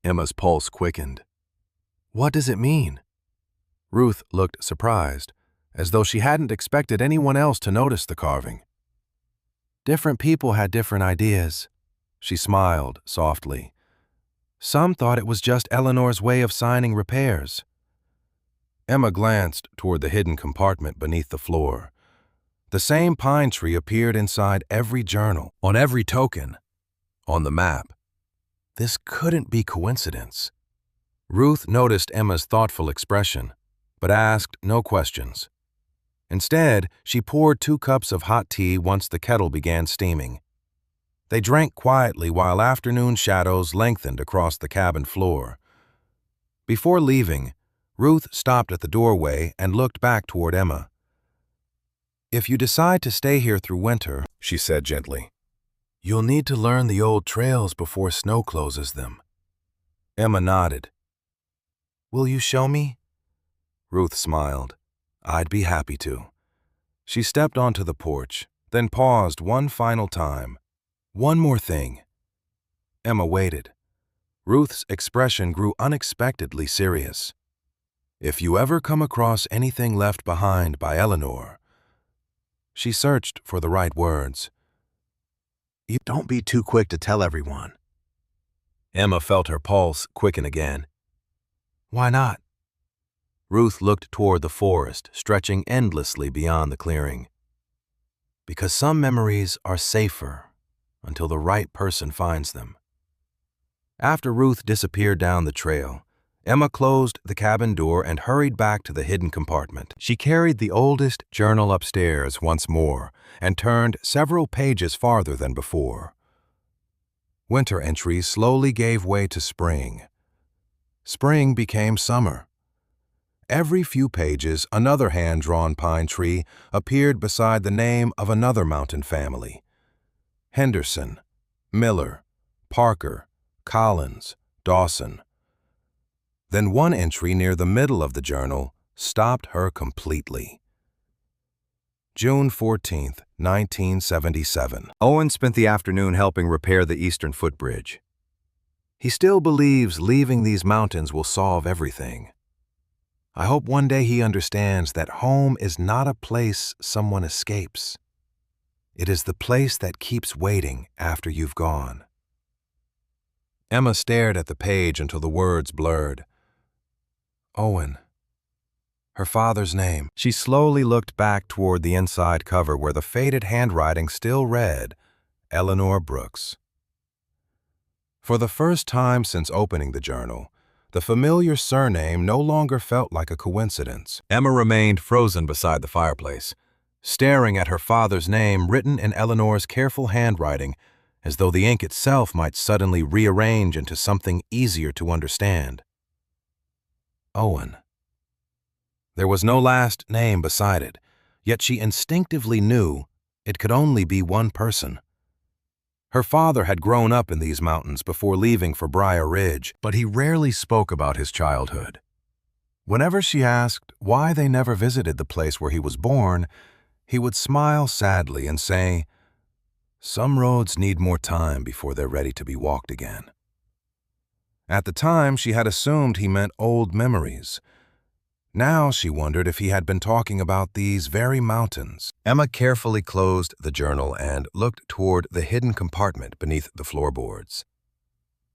Emma's pulse quickened. "What does it mean?" Ruth looked surprised, as though she hadn't expected anyone else to notice the carving. "Different people had different ideas." She smiled softly. "Some thought it was just Eleanor's way of signing repairs." Emma glanced toward the hidden compartment beneath the floor. The same pine tree appeared inside every journal, on every token, on the map. This couldn't be coincidence. Ruth noticed Emma's thoughtful expression, but asked no questions. Instead, she poured 2 cups of hot tea once the kettle began steaming. They drank quietly while afternoon shadows lengthened across the cabin floor. Before leaving, Ruth stopped at the doorway and looked back toward Emma. "If you decide to stay here through winter," she said gently, "you'll need to learn the old trails before snow closes them." Emma nodded. "Will you show me?" Ruth smiled. "I'd be happy to." She stepped onto the porch, then paused one final time. "One more thing." Emma waited. Ruth's expression grew unexpectedly serious. "If you ever come across anything left behind by Eleanor—" She searched for the right words. "You don't be too quick to tell everyone." Emma felt her pulse quicken again. "Why not?" Ruth looked toward the forest, stretching endlessly beyond the clearing. "Because some memories are safer until the right person finds them." After Ruth disappeared down the trail, Emma closed the cabin door and hurried back to the hidden compartment. She carried the oldest journal upstairs once more and turned several pages farther than before. Winter entries slowly gave way to spring. Spring became summer. Every few pages, another hand-drawn pine tree appeared beside the name of another mountain family: Henderson, Miller, Parker, Collins, Dawson. Then one entry near the middle of the journal stopped her completely. June 14, 1977. Owen spent the afternoon helping repair the eastern footbridge. He still believes leaving these mountains will solve everything. I hope one day he understands that home is not a place someone escapes. It is the place that keeps waiting after you've gone. Emma stared at the page until the words blurred. Owen. Her father's name. She slowly looked back toward the inside cover where the faded handwriting still read, Eleanor Brooks. For the first time since opening the journal, the familiar surname no longer felt like a coincidence. Emma remained frozen beside the fireplace, staring at her father's name written in Eleanor's careful handwriting, as though the ink itself might suddenly rearrange into something easier to understand. Owen. There was no last name beside it, yet she instinctively knew it could only be one person. Her father had grown up in these mountains before leaving for Briar Ridge, but he rarely spoke about his childhood. Whenever she asked why they never visited the place where he was born, he would smile sadly and say, "Some roads need more time before they're ready to be walked again." At the time, she had assumed he meant old memories. Now she wondered if he had been talking about these very mountains. Emma carefully closed the journal and looked toward the hidden compartment beneath the floorboards.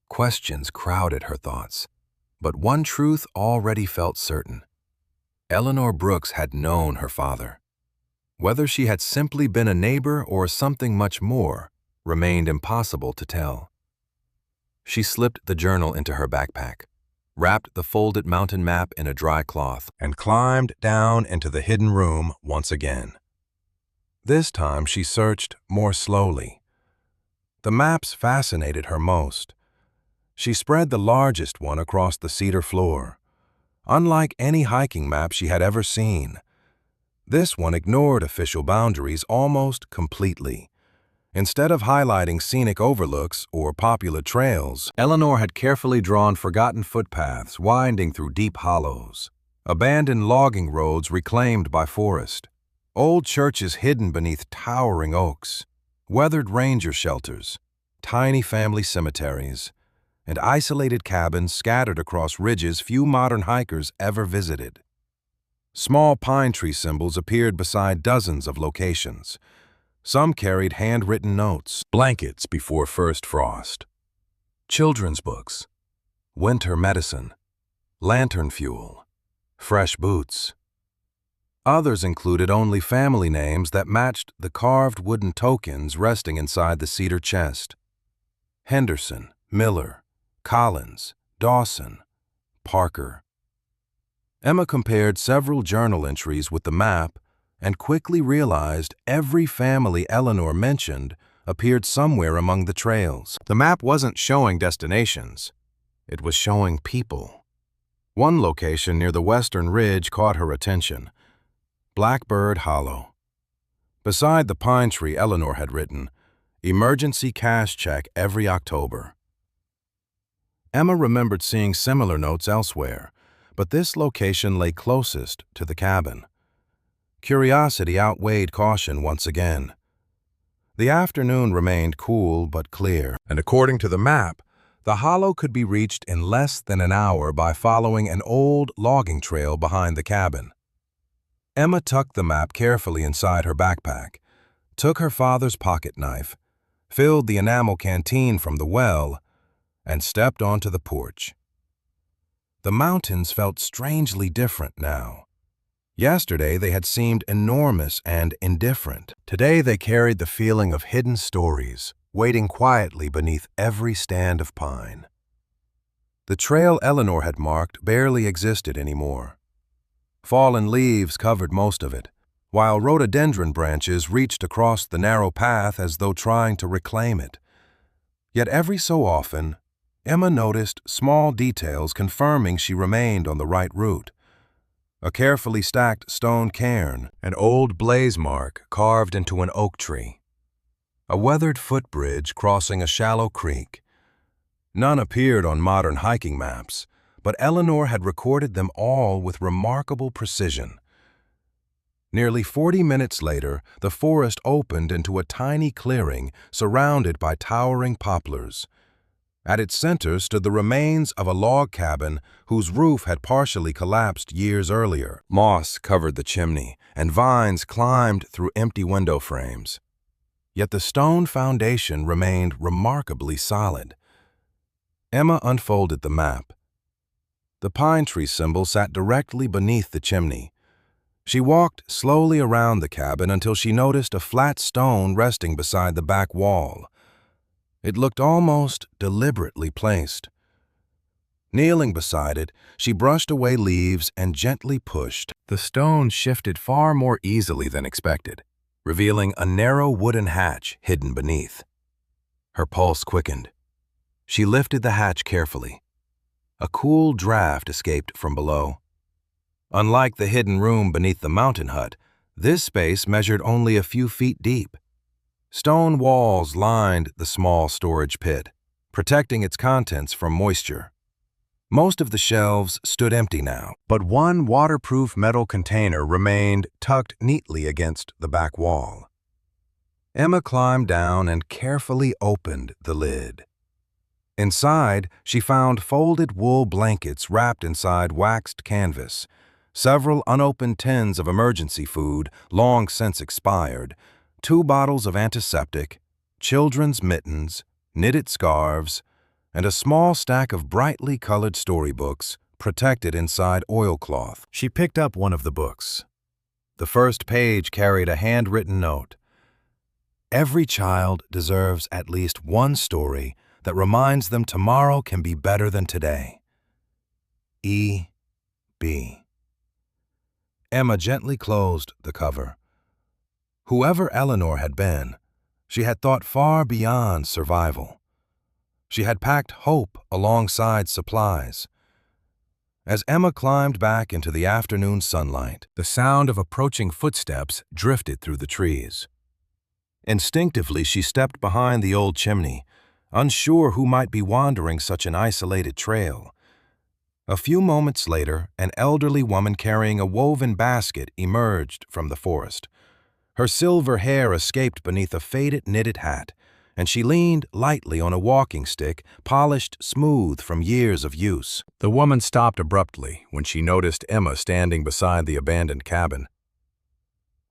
Questions crowded her thoughts, but one truth already felt certain. Eleanor Brooks had known her father. Whether she had simply been a neighbor or something much more remained impossible to tell. She slipped the journal into her backpack, wrapped the folded mountain map in a dry cloth, and climbed down into the hidden room once again. This time she searched more slowly. The maps fascinated her most. She spread the largest one across the cedar floor. Unlike any hiking map she had ever seen, this one ignored official boundaries almost completely. Instead of highlighting scenic overlooks or popular trails, Eleanor had carefully drawn forgotten footpaths winding through deep hollows, abandoned logging roads reclaimed by forest, old churches hidden beneath towering oaks, weathered ranger shelters, tiny family cemeteries, and isolated cabins scattered across ridges few modern hikers ever visited. Small pine tree symbols appeared beside dozens of locations. Some carried handwritten notes, blankets before first frost, children's books, winter medicine, lantern fuel, fresh boots. Others included only family names that matched the carved wooden tokens resting inside the cedar chest. Henderson, Miller, Collins, Dawson, Parker. Emma compared several journal entries with the map and quickly realized every family Eleanor mentioned appeared somewhere among the trails. The map wasn't showing destinations. It was showing people. One location near the western ridge caught her attention: Blackbird Hollow. Beside the pine tree Eleanor had written, "Emergency cash check every October." Emma remembered seeing similar notes elsewhere, but this location lay closest to the cabin. Curiosity outweighed caution once again. The afternoon remained cool but clear, and according to the map, the hollow could be reached in less than an hour by following an old logging trail behind the cabin. Emma tucked the map carefully inside her backpack, took her father's pocket knife, filled the enamel canteen from the well, and stepped onto the porch. The mountains felt strangely different now. Yesterday they had seemed enormous and indifferent. Today they carried the feeling of hidden stories, waiting quietly beneath every stand of pine. The trail Eleanor had marked barely existed anymore. Fallen leaves covered most of it, while rhododendron branches reached across the narrow path as though trying to reclaim it. Yet every so often, Emma noticed small details confirming she remained on the right route. A carefully stacked stone cairn, an old blaze mark carved into an oak tree, a weathered footbridge crossing a shallow creek. None appeared on modern hiking maps, but Eleanor had recorded them all with remarkable precision. Nearly 40 minutes later, the forest opened into a tiny clearing surrounded by towering poplars. At its center stood the remains of a log cabin whose roof had partially collapsed years earlier. Moss covered the chimney, and vines climbed through empty window frames. Yet the stone foundation remained remarkably solid. Emma unfolded the map. The pine tree symbol sat directly beneath the chimney. She walked slowly around the cabin until she noticed a flat stone resting beside the back wall. It looked almost deliberately placed. Kneeling beside it, she brushed away leaves and gently pushed. The stone shifted far more easily than expected, revealing a narrow wooden hatch hidden beneath. Her pulse quickened. She lifted the hatch carefully. A cool draft escaped from below. Unlike the hidden room beneath the mountain hut, this space measured only a few feet deep. Stone walls lined the small storage pit, protecting its contents from moisture. Most of the shelves stood empty now, but one waterproof metal container remained tucked neatly against the back wall. Emma climbed down and carefully opened the lid. Inside, she found folded wool blankets wrapped inside waxed canvas, several unopened tins of emergency food long since expired, 2 bottles of antiseptic, children's mittens, knitted scarves, and a small stack of brightly colored storybooks protected inside oilcloth. She picked up one of the books. The first page carried a handwritten note. Every child deserves at least one story that reminds them tomorrow can be better than today. E.B. Emma gently closed the cover. Whoever Eleanor had been, she had thought far beyond survival. She had packed hope alongside supplies. As Emma climbed back into the afternoon sunlight, the sound of approaching footsteps drifted through the trees. Instinctively, she stepped behind the old chimney, unsure who might be wandering such an isolated trail. A few moments later, an elderly woman carrying a woven basket emerged from the forest. Her silver hair escaped beneath a faded knitted hat, and she leaned lightly on a walking stick polished smooth from years of use. The woman stopped abruptly when she noticed Emma standing beside the abandoned cabin.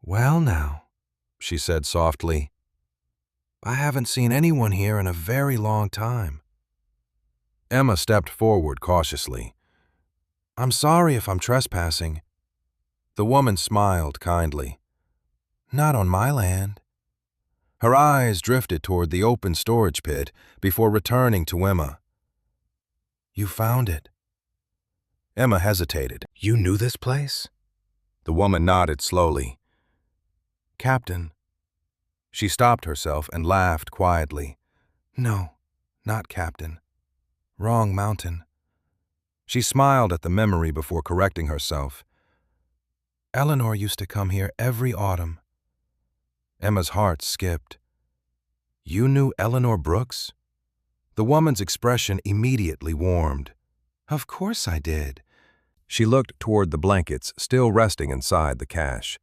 "Well now," she said softly, "I haven't seen anyone here in a very long time." Emma stepped forward cautiously. I'm sorry if I'm trespassing." The woman smiled kindly. "Not on my land." Her eyes drifted toward the open storage pit before returning to Emma. "You found it." Emma hesitated. "You knew this place?" The woman nodded slowly. "Captain." She stopped herself and laughed quietly. "No, not Captain. Wrong mountain." She smiled at the memory before correcting herself. "Eleanor used to come here every autumn." Emma's heart skipped. "You knew Eleanor Brooks?" The woman's expression immediately warmed. "Of course I did." She looked toward the blankets still resting inside the cache.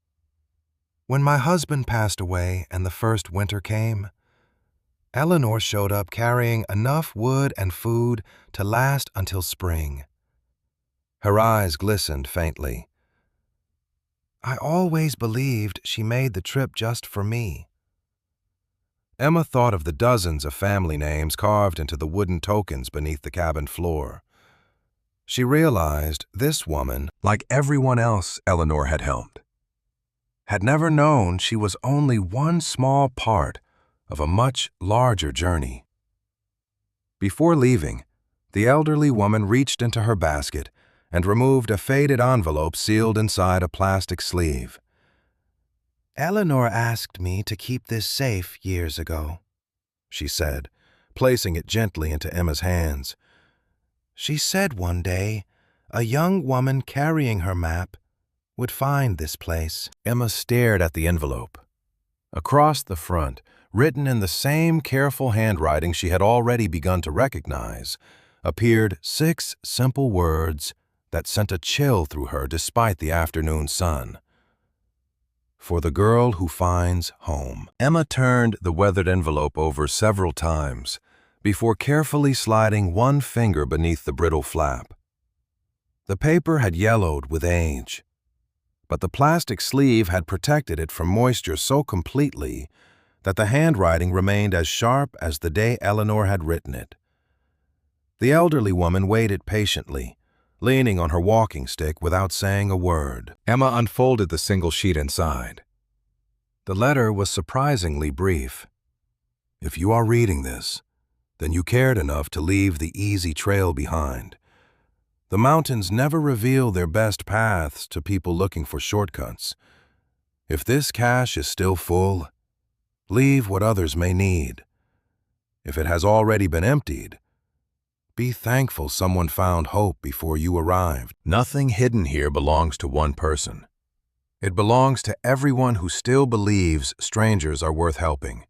"When my husband passed away and the first winter came, Eleanor showed up carrying enough wood and food to last until spring." Her eyes glistened faintly. "I always believed she made the trip just for me." Emma thought of the dozens of family names carved into the wooden tokens beneath the cabin floor. She realized this woman, like everyone else Eleanor had helped, had never known she was only one small part of a much larger journey. Before leaving, the elderly woman reached into her basket and removed a faded envelope sealed inside a plastic sleeve. "Eleanor asked me to keep this safe years ago," she said, placing it gently into Emma's hands. "She said one day a young woman carrying her map would find this place." Emma stared at the envelope. Across the front, written in the same careful handwriting she had already begun to recognize, appeared 6 simple words that sent a chill through her despite the afternoon sun. "For the girl who finds home." Emma turned the weathered envelope over several times before carefully sliding one finger beneath the brittle flap. The paper had yellowed with age, but the plastic sleeve had protected it from moisture so completely that the handwriting remained as sharp as the day Eleanor had written it. The elderly woman waited patiently, leaning on her walking stick without saying a word. Emma unfolded the single sheet inside. The letter was surprisingly brief. "If you are reading this, then you cared enough to leave the easy trail behind. The mountains never reveal their best paths to people looking for shortcuts. If this cache is still full, leave what others may need. If it has already been emptied, be thankful someone found hope before you arrived. Nothing hidden here belongs to one person. It belongs to everyone who still believes strangers are worth helping."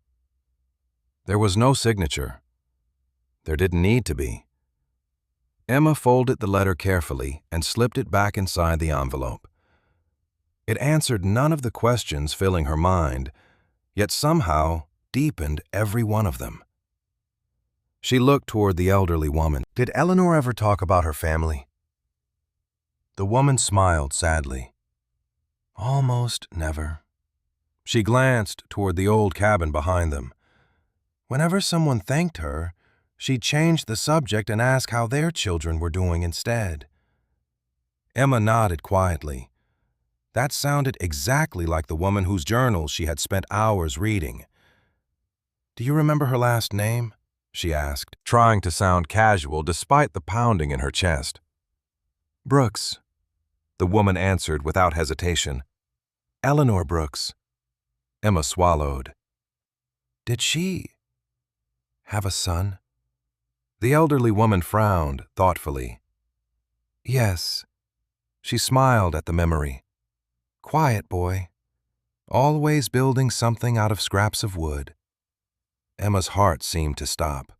There was no signature. There didn't need to be. Emma folded the letter carefully and slipped it back inside the envelope. It answered none of the questions filling her mind, yet somehow deepened every one of them. She looked toward the elderly woman. "Did Eleanor ever talk about her family?" The woman smiled sadly. "Almost never." She glanced toward the old cabin behind them. Whenever someone thanked her, she'd change the subject and ask how their children were doing instead. Emma nodded quietly. That sounded exactly like the woman whose journal she had spent hours reading. "Do you remember her last name?" she asked, trying to sound casual despite the pounding in her chest. "Brooks," the woman answered without hesitation. "Eleanor Brooks." Emma swallowed. "Did she have a son?" The elderly woman frowned thoughtfully. "Yes." She smiled at the memory. "Quiet boy, always building something out of scraps of wood." Emma's heart seemed to stop.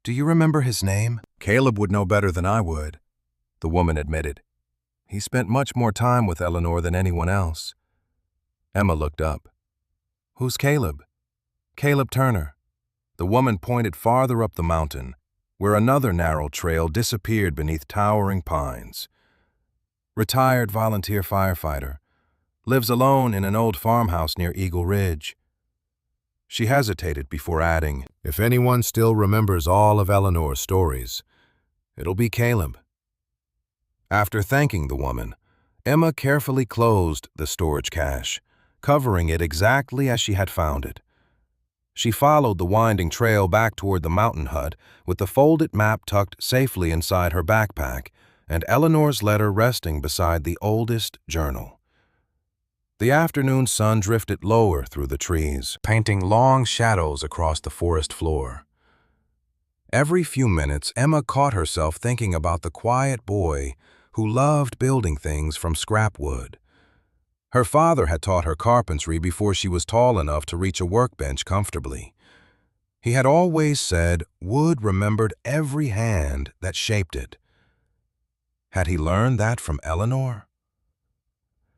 "Do you remember his name?" "Caleb would know better than I would," the woman admitted. "He spent much more time with Eleanor than anyone else." Emma looked up. "Who's Caleb?" "Caleb Turner." The woman pointed farther up the mountain, where another narrow trail disappeared beneath towering pines. "Retired volunteer firefighter. Lives alone in an old farmhouse near Eagle Ridge." She hesitated before adding, "If anyone still remembers all of Eleanor's stories, it'll be Caleb." After thanking the woman, Emma carefully closed the storage cache, covering it exactly as she had found it. She followed the winding trail back toward the mountain hut with the folded map tucked safely inside her backpack and Eleanor's letter resting beside the oldest journal. The afternoon sun drifted lower through the trees, painting long shadows across the forest floor. Every few minutes, Emma caught herself thinking about the quiet boy who loved building things from scrap wood. Her father had taught her carpentry before she was tall enough to reach a workbench comfortably. He had always said wood remembered every hand that shaped it. Had he learned that from Eleanor?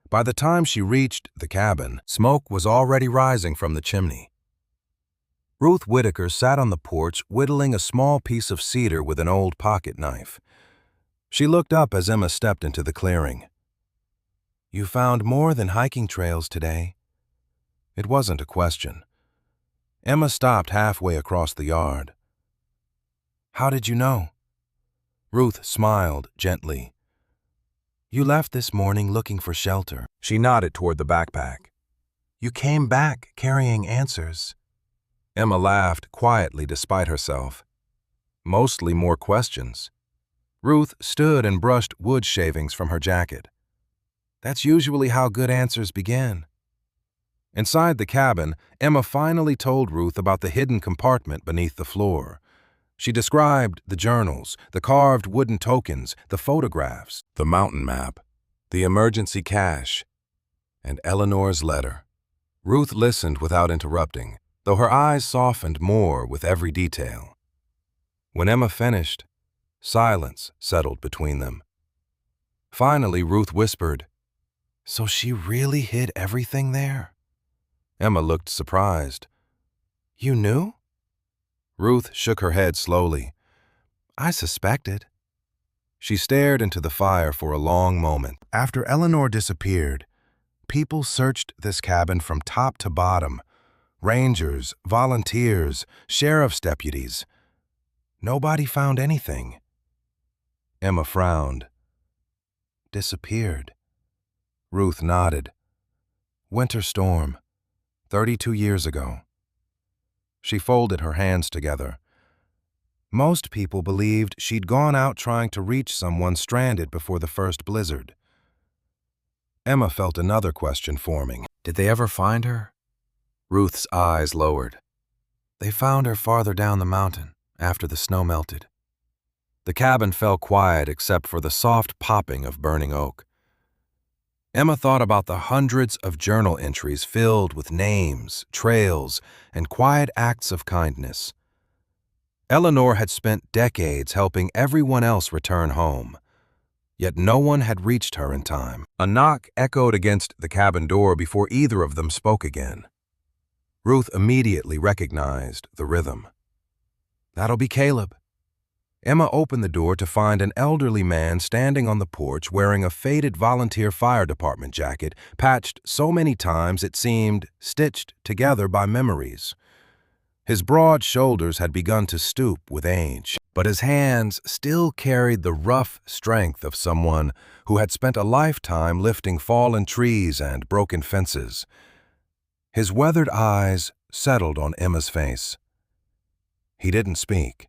By the time she reached the cabin, smoke was already rising from the chimney. Ruth Whitaker sat on the porch whittling a small piece of cedar with an old pocket knife. She looked up as Emma stepped into the clearing. "You found more than hiking trails today." It wasn't a question. Emma stopped halfway across the yard. "How did you know?" Ruth smiled gently. "You left this morning looking for shelter." She nodded toward the backpack. "You came back carrying answers." Emma laughed quietly despite herself. Mostly more questions. Ruth stood and brushed wood shavings from her jacket. That's usually how good answers begin. Inside the cabin, Emma finally told Ruth about the hidden compartment beneath the floor. She described the journals, the carved wooden tokens, the photographs, the mountain map, the emergency cache, and Eleanor's letter. Ruth listened without interrupting, though her eyes softened more with every detail. When Emma finished, silence settled between them. Finally, Ruth whispered, "So she really hid everything there?" Emma looked surprised. "You knew?" Ruth shook her head slowly. "I suspected." She stared into the fire for a long moment. After Eleanor disappeared, people searched this cabin from top to bottom. Rangers, volunteers, sheriff's deputies. Nobody found anything. Emma frowned. "Disappeared." Ruth nodded. "Winter storm, 32 years ago." She folded her hands together. Most people believed she'd gone out trying to reach someone stranded before the first blizzard. Emma felt another question forming. Did they ever find her? Ruth's eyes lowered. They found her farther down the mountain, after the snow melted. The cabin fell quiet except for the soft popping of burning oak. Emma thought about the hundreds of journal entries filled with names, trails, and quiet acts of kindness. Eleanor had spent decades helping everyone else return home, yet no one had reached her in time. A knock echoed against the cabin door before either of them spoke again. Ruth immediately recognized the rhythm. "That'll be Caleb." Emma opened the door to find an elderly man standing on the porch wearing a faded volunteer fire department jacket, patched so many times it seemed stitched together by memories. His broad shoulders had begun to stoop with age, but his hands still carried the rough strength of someone who had spent a lifetime lifting fallen trees and broken fences. His weathered eyes settled on Emma's face. He didn't speak.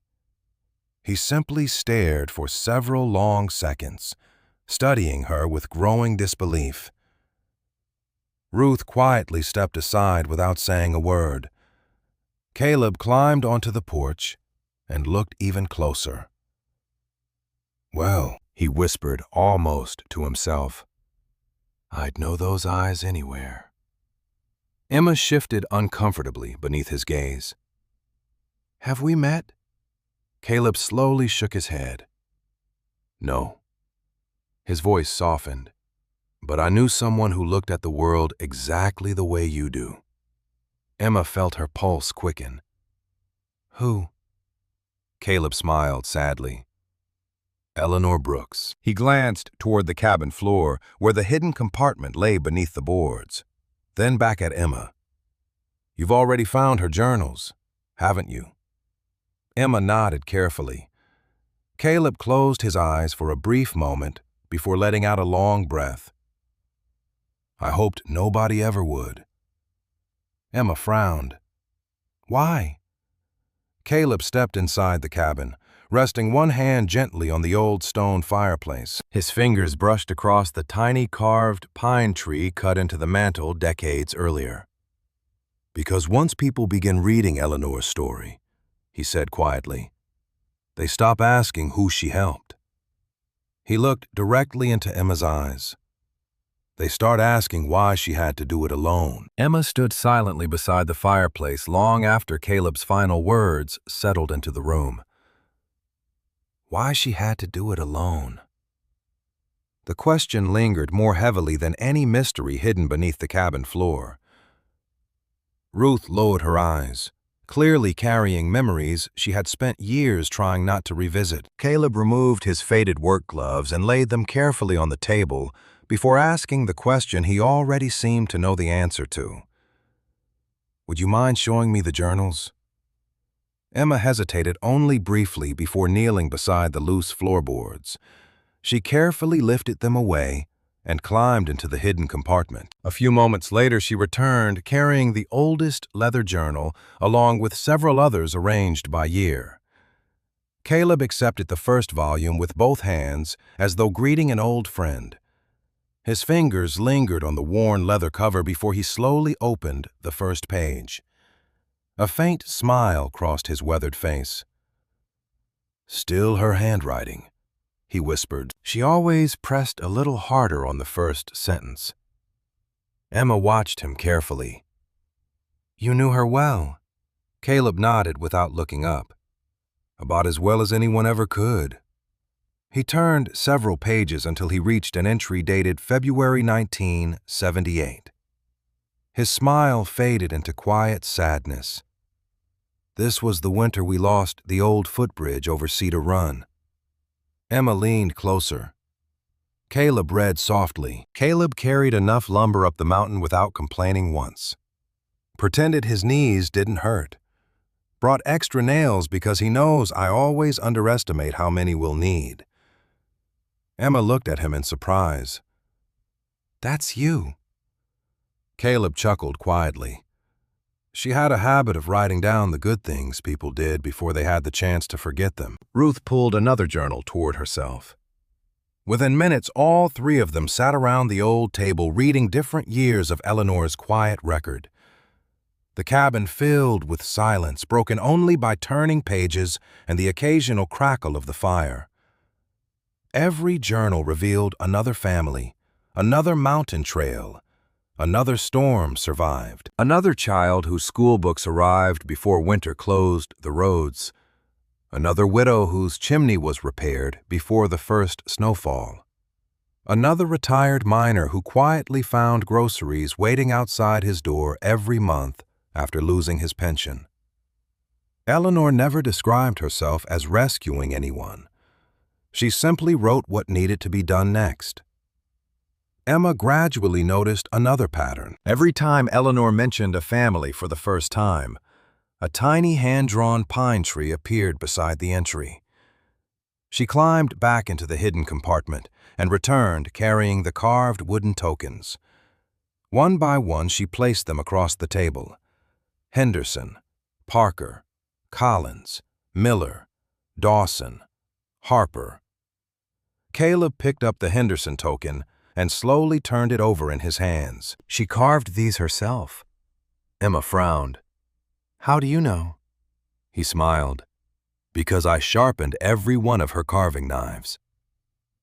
He simply stared for several long seconds, studying her with growing disbelief. Ruth quietly stepped aside without saying a word. Caleb climbed onto the porch and looked even closer. "Well," he whispered almost to himself, "I'd know those eyes anywhere." Emma shifted uncomfortably beneath his gaze. "Have we met?" Caleb slowly shook his head. "No." His voice softened. "But I knew someone who looked at the world exactly the way you do." Emma felt her pulse quicken. "Who?" Caleb smiled sadly. "Eleanor Brooks." He glanced toward the cabin floor where the hidden compartment lay beneath the boards, then back at Emma. "You've already found her journals, haven't you?" Emma nodded carefully. Caleb closed his eyes for a brief moment, before letting out a long breath. I hoped nobody ever would. Emma frowned. Why? Caleb stepped inside the cabin, resting one hand gently on the old stone fireplace. His fingers brushed across the tiny carved pine tree cut into the mantel decades earlier. Because once people begin reading Eleanor's story, he said quietly, they stop asking who she helped. He looked directly into Emma's eyes. They start asking why she had to do it alone. Emma stood silently beside the fireplace long after Caleb's final words settled into the room. Why she had to do it alone? The question lingered more heavily than any mystery hidden beneath the cabin floor. Ruth lowered her eyes, clearly carrying memories she had spent years trying not to revisit. Caleb removed his faded work gloves and laid them carefully on the table before asking the question he already seemed to know the answer to. Would you mind showing me the journals? Emma hesitated only briefly before kneeling beside the loose floorboards. She carefully lifted them away and climbed into the hidden compartment. A few moments later, she returned carrying the oldest leather journal along with several others arranged by year. Caleb accepted the first volume with both hands as though greeting an old friend. His fingers lingered on the worn leather cover before he slowly opened the first page. A faint smile crossed his weathered face. Still her handwriting, he whispered. She always pressed a little harder on the first sentence. Emma watched him carefully. You knew her well. Caleb nodded without looking up. About as well as anyone ever could. He turned several pages until he reached an entry dated February 1978. His smile faded into quiet sadness. This was the winter we lost the old footbridge over Cedar Run. Emma leaned closer. Caleb read softly. Caleb carried enough lumber up the mountain without complaining once. Pretended his knees didn't hurt. Brought extra nails because he knows I always underestimate how many we'll need. Emma looked at him in surprise. That's you. Caleb chuckled quietly. She had a habit of writing down the good things people did before they had the chance to forget them. Ruth pulled another journal toward herself. Within minutes, all three of them sat around the old table reading different years of Eleanor's quiet record. The cabin filled with silence, broken only by turning pages and the occasional crackle of the fire. Every journal revealed another family, another mountain trail, another storm survived, another child whose school books arrived before winter closed the roads, another widow whose chimney was repaired before the first snowfall, another retired miner who quietly found groceries waiting outside his door every month after losing his pension. Eleanor never described herself as rescuing anyone. She simply wrote what needed to be done next. Emma gradually noticed another pattern. Every time Eleanor mentioned a family for the first time, a tiny hand-drawn pine tree appeared beside the entry. She climbed back into the hidden compartment and returned carrying the carved wooden tokens. One by one, she placed them across the table. Henderson, Parker, Collins, Miller, Dawson, Harper. Caleb picked up the Henderson token and slowly turned it over in his hands. She carved these herself. Emma frowned. How do you know? He smiled. Because I sharpened every one of her carving knives.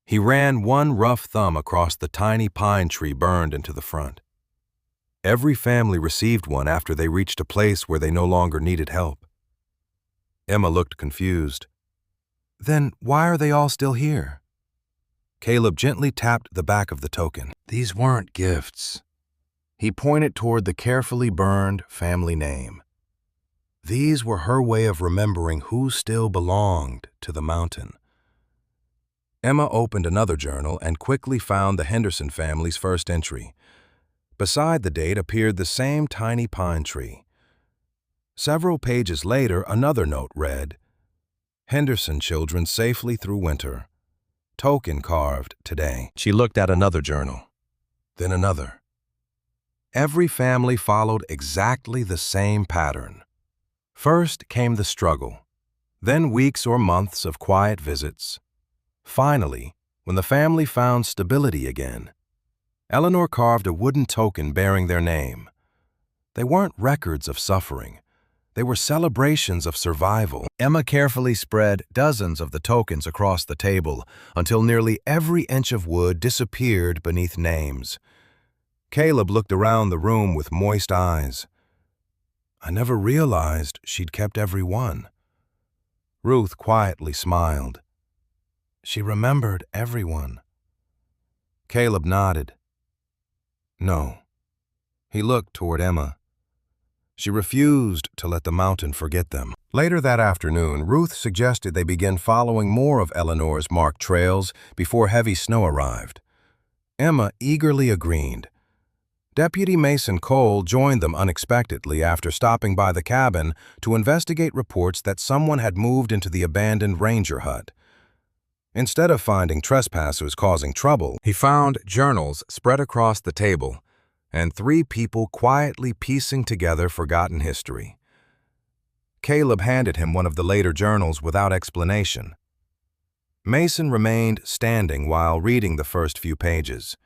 He ran one rough thumb across the tiny pine tree burned into the front. Every family received one after they reached a place where they no longer needed help. Emma looked confused. Then why are they all still here? Caleb gently tapped the back of the token. These weren't gifts. He pointed toward the carefully burned family name. These were her way of remembering who still belonged to the mountain. Emma opened another journal and quickly found the Henderson family's first entry. Beside the date appeared the same tiny pine tree. Several pages later, another note read, Henderson children safely through winter. token carved today. She looked at another journal, then another. Every family followed exactly the same pattern. First came the struggle, then weeks or months of quiet visits. Finally, when the family found stability again, Eleanor carved a wooden token bearing their name. They weren't records of suffering. They were celebrations of survival. Emma carefully spread dozens of the tokens across the table until nearly every inch of wood disappeared beneath names. Caleb looked around the room with moist eyes. I never realized she'd kept every one. Ruth quietly smiled. She remembered everyone. Caleb nodded. No. He looked toward Emma. She refused to let the mountain forget them. Later that afternoon, Ruth suggested they begin following more of Eleanor's marked trails before heavy snow arrived. Emma eagerly agreed. Deputy Mason Cole joined them unexpectedly after stopping by the cabin to investigate reports that someone had moved into the abandoned ranger hut. Instead of finding trespassers causing trouble, he found journals spread across the table and 3 people quietly piecing together forgotten history. Caleb handed him one of the later journals without explanation. Mason remained standing while reading the first few pages.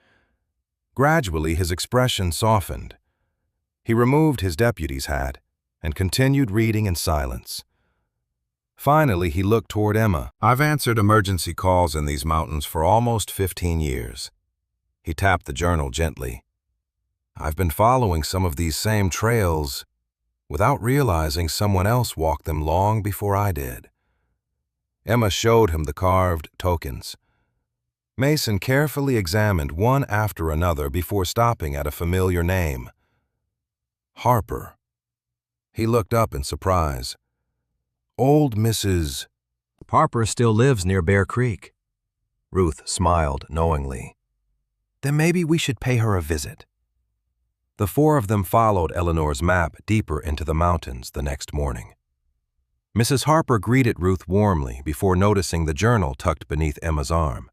Gradually, his expression softened. He removed his deputy's hat and continued reading in silence. Finally, he looked toward Emma. I've answered emergency calls in these mountains for almost 15 years. He tapped the journal gently. I've been following some of these same trails without realizing someone else walked them long before I did. Emma showed him the carved tokens. Mason carefully examined one after another before stopping at a familiar name. Harper. He looked up in surprise. Old Mrs. Harper still lives near Bear Creek. Ruth smiled knowingly. Then maybe we should pay her a visit. The 4 of them followed Eleanor's map deeper into the mountains the next morning. Mrs. Harper greeted Ruth warmly before noticing the journal tucked beneath Emma's arm.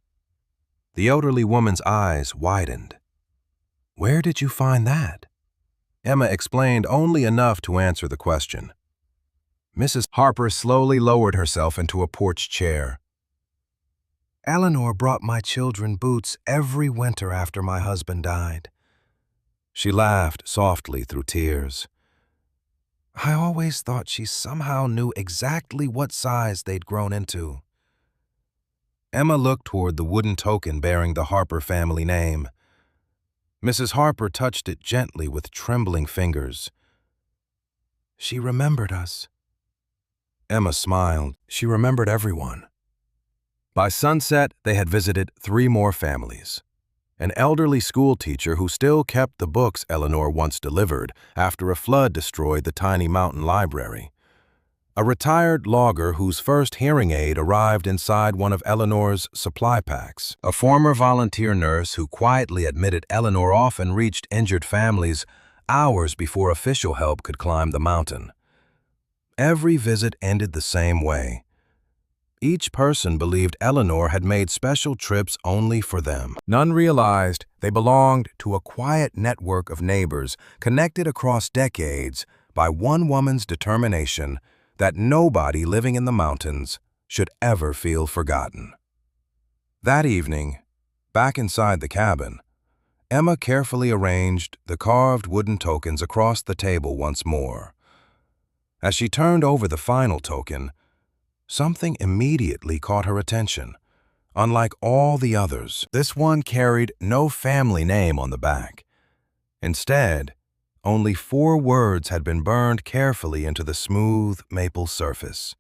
The elderly woman's eyes widened. Where did you find that? Emma explained only enough to answer the question. Mrs. Harper slowly lowered herself into a porch chair. Eleanor brought my children boots every winter after my husband died. She laughed softly through tears. I always thought she somehow knew exactly what size they'd grown into. Emma looked toward the wooden token bearing the Harper family name. Mrs. Harper touched it gently with trembling fingers. She remembered us. Emma smiled. She remembered everyone. By sunset, they had visited 3 more families. An elderly school teacher who still kept the books Eleanor once delivered after a flood destroyed the tiny mountain library. A retired logger whose first hearing aid arrived inside one of Eleanor's supply packs. A former volunteer nurse who quietly admitted Eleanor often reached injured families hours before official help could climb the mountain. Every visit ended the same way. Each person believed Eleanor had made special trips only for them. None realized they belonged to a quiet network of neighbors connected across decades by one woman's determination that nobody living in the mountains should ever feel forgotten. That evening, back inside the cabin, Emma carefully arranged the carved wooden tokens across the table once more. As she turned over the final token, something immediately caught her attention. Unlike all the others, this one carried no family name on the back. Instead, only 4 words had been burned carefully into the smooth maple surface.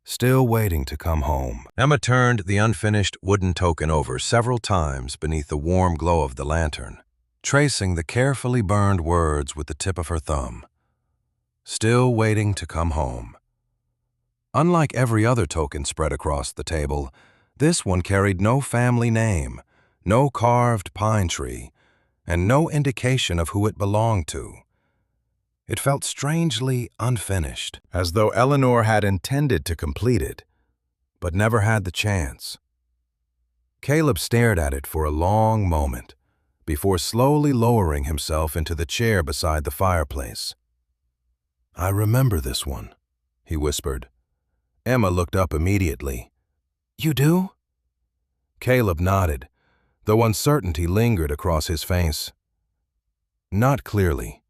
Still waiting to come home. Emma turned the unfinished wooden token over several times beneath the warm glow of the lantern, tracing the carefully burned words with the tip of her thumb. Still waiting to come home. Unlike every other token spread across the table, this one carried no family name, no carved pine tree, and no indication of who it belonged to. It felt strangely unfinished, as though Eleanor had intended to complete it, but never had the chance. Caleb stared at it for a long moment, before slowly lowering himself into the chair beside the fireplace. "I remember this one," he whispered. Emma looked up immediately. "You do?" Caleb nodded, though uncertainty lingered across his face. Not clearly.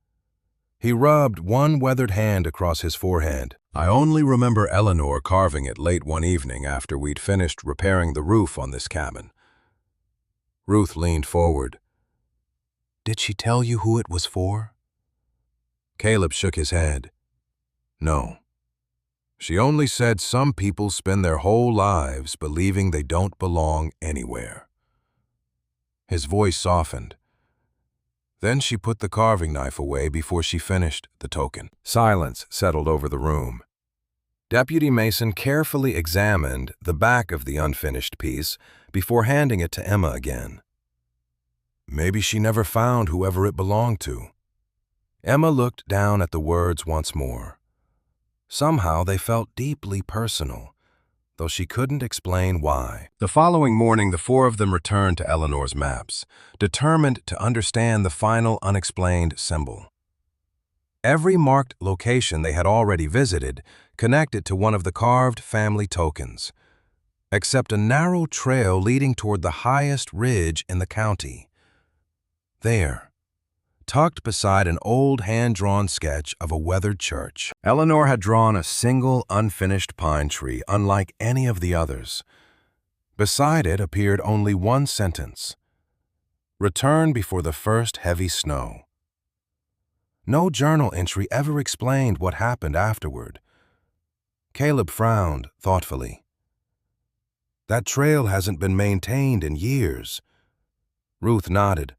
He rubbed one weathered hand across his forehead. "I only remember Eleanor carving it late one evening after we'd finished repairing the roof on this cabin." Ruth leaned forward. "Did she tell you who it was for?" Caleb shook his head. "No. She only said some people spend their whole lives believing they don't belong anywhere." His voice softened. Then she put the carving knife away before she finished the token. Silence settled over the room. Deputy Mason carefully examined the back of the unfinished piece before handing it to Emma again. "Maybe she never found whoever it belonged to." Emma looked down at the words once more. Somehow they felt deeply personal, though she couldn't explain why. The following morning, the four of them returned to Eleanor's maps, determined to understand the final unexplained symbol. Every marked location they had already visited connected to one of the carved family tokens, except a narrow trail leading toward the highest ridge in the county. There, tucked beside an old hand-drawn sketch of a weathered church, Eleanor had drawn a single unfinished pine tree unlike any of the others. Beside it appeared only one sentence: "Return before the first heavy snow." No journal entry ever explained what happened afterward. Caleb frowned thoughtfully. "That trail hasn't been maintained in years." Ruth nodded.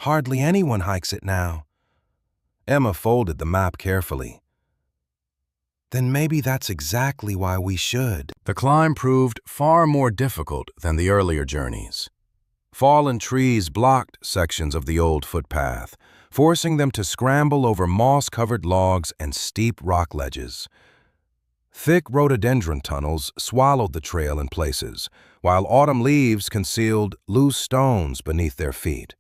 "Hardly anyone hikes it now." Emma folded the map carefully. "Then maybe that's exactly why we should." The climb proved far more difficult than the earlier journeys. Fallen trees blocked sections of the old footpath, forcing them to scramble over moss-covered logs and steep rock ledges. Thick rhododendron tunnels swallowed the trail in places, while autumn leaves concealed loose stones beneath their feet.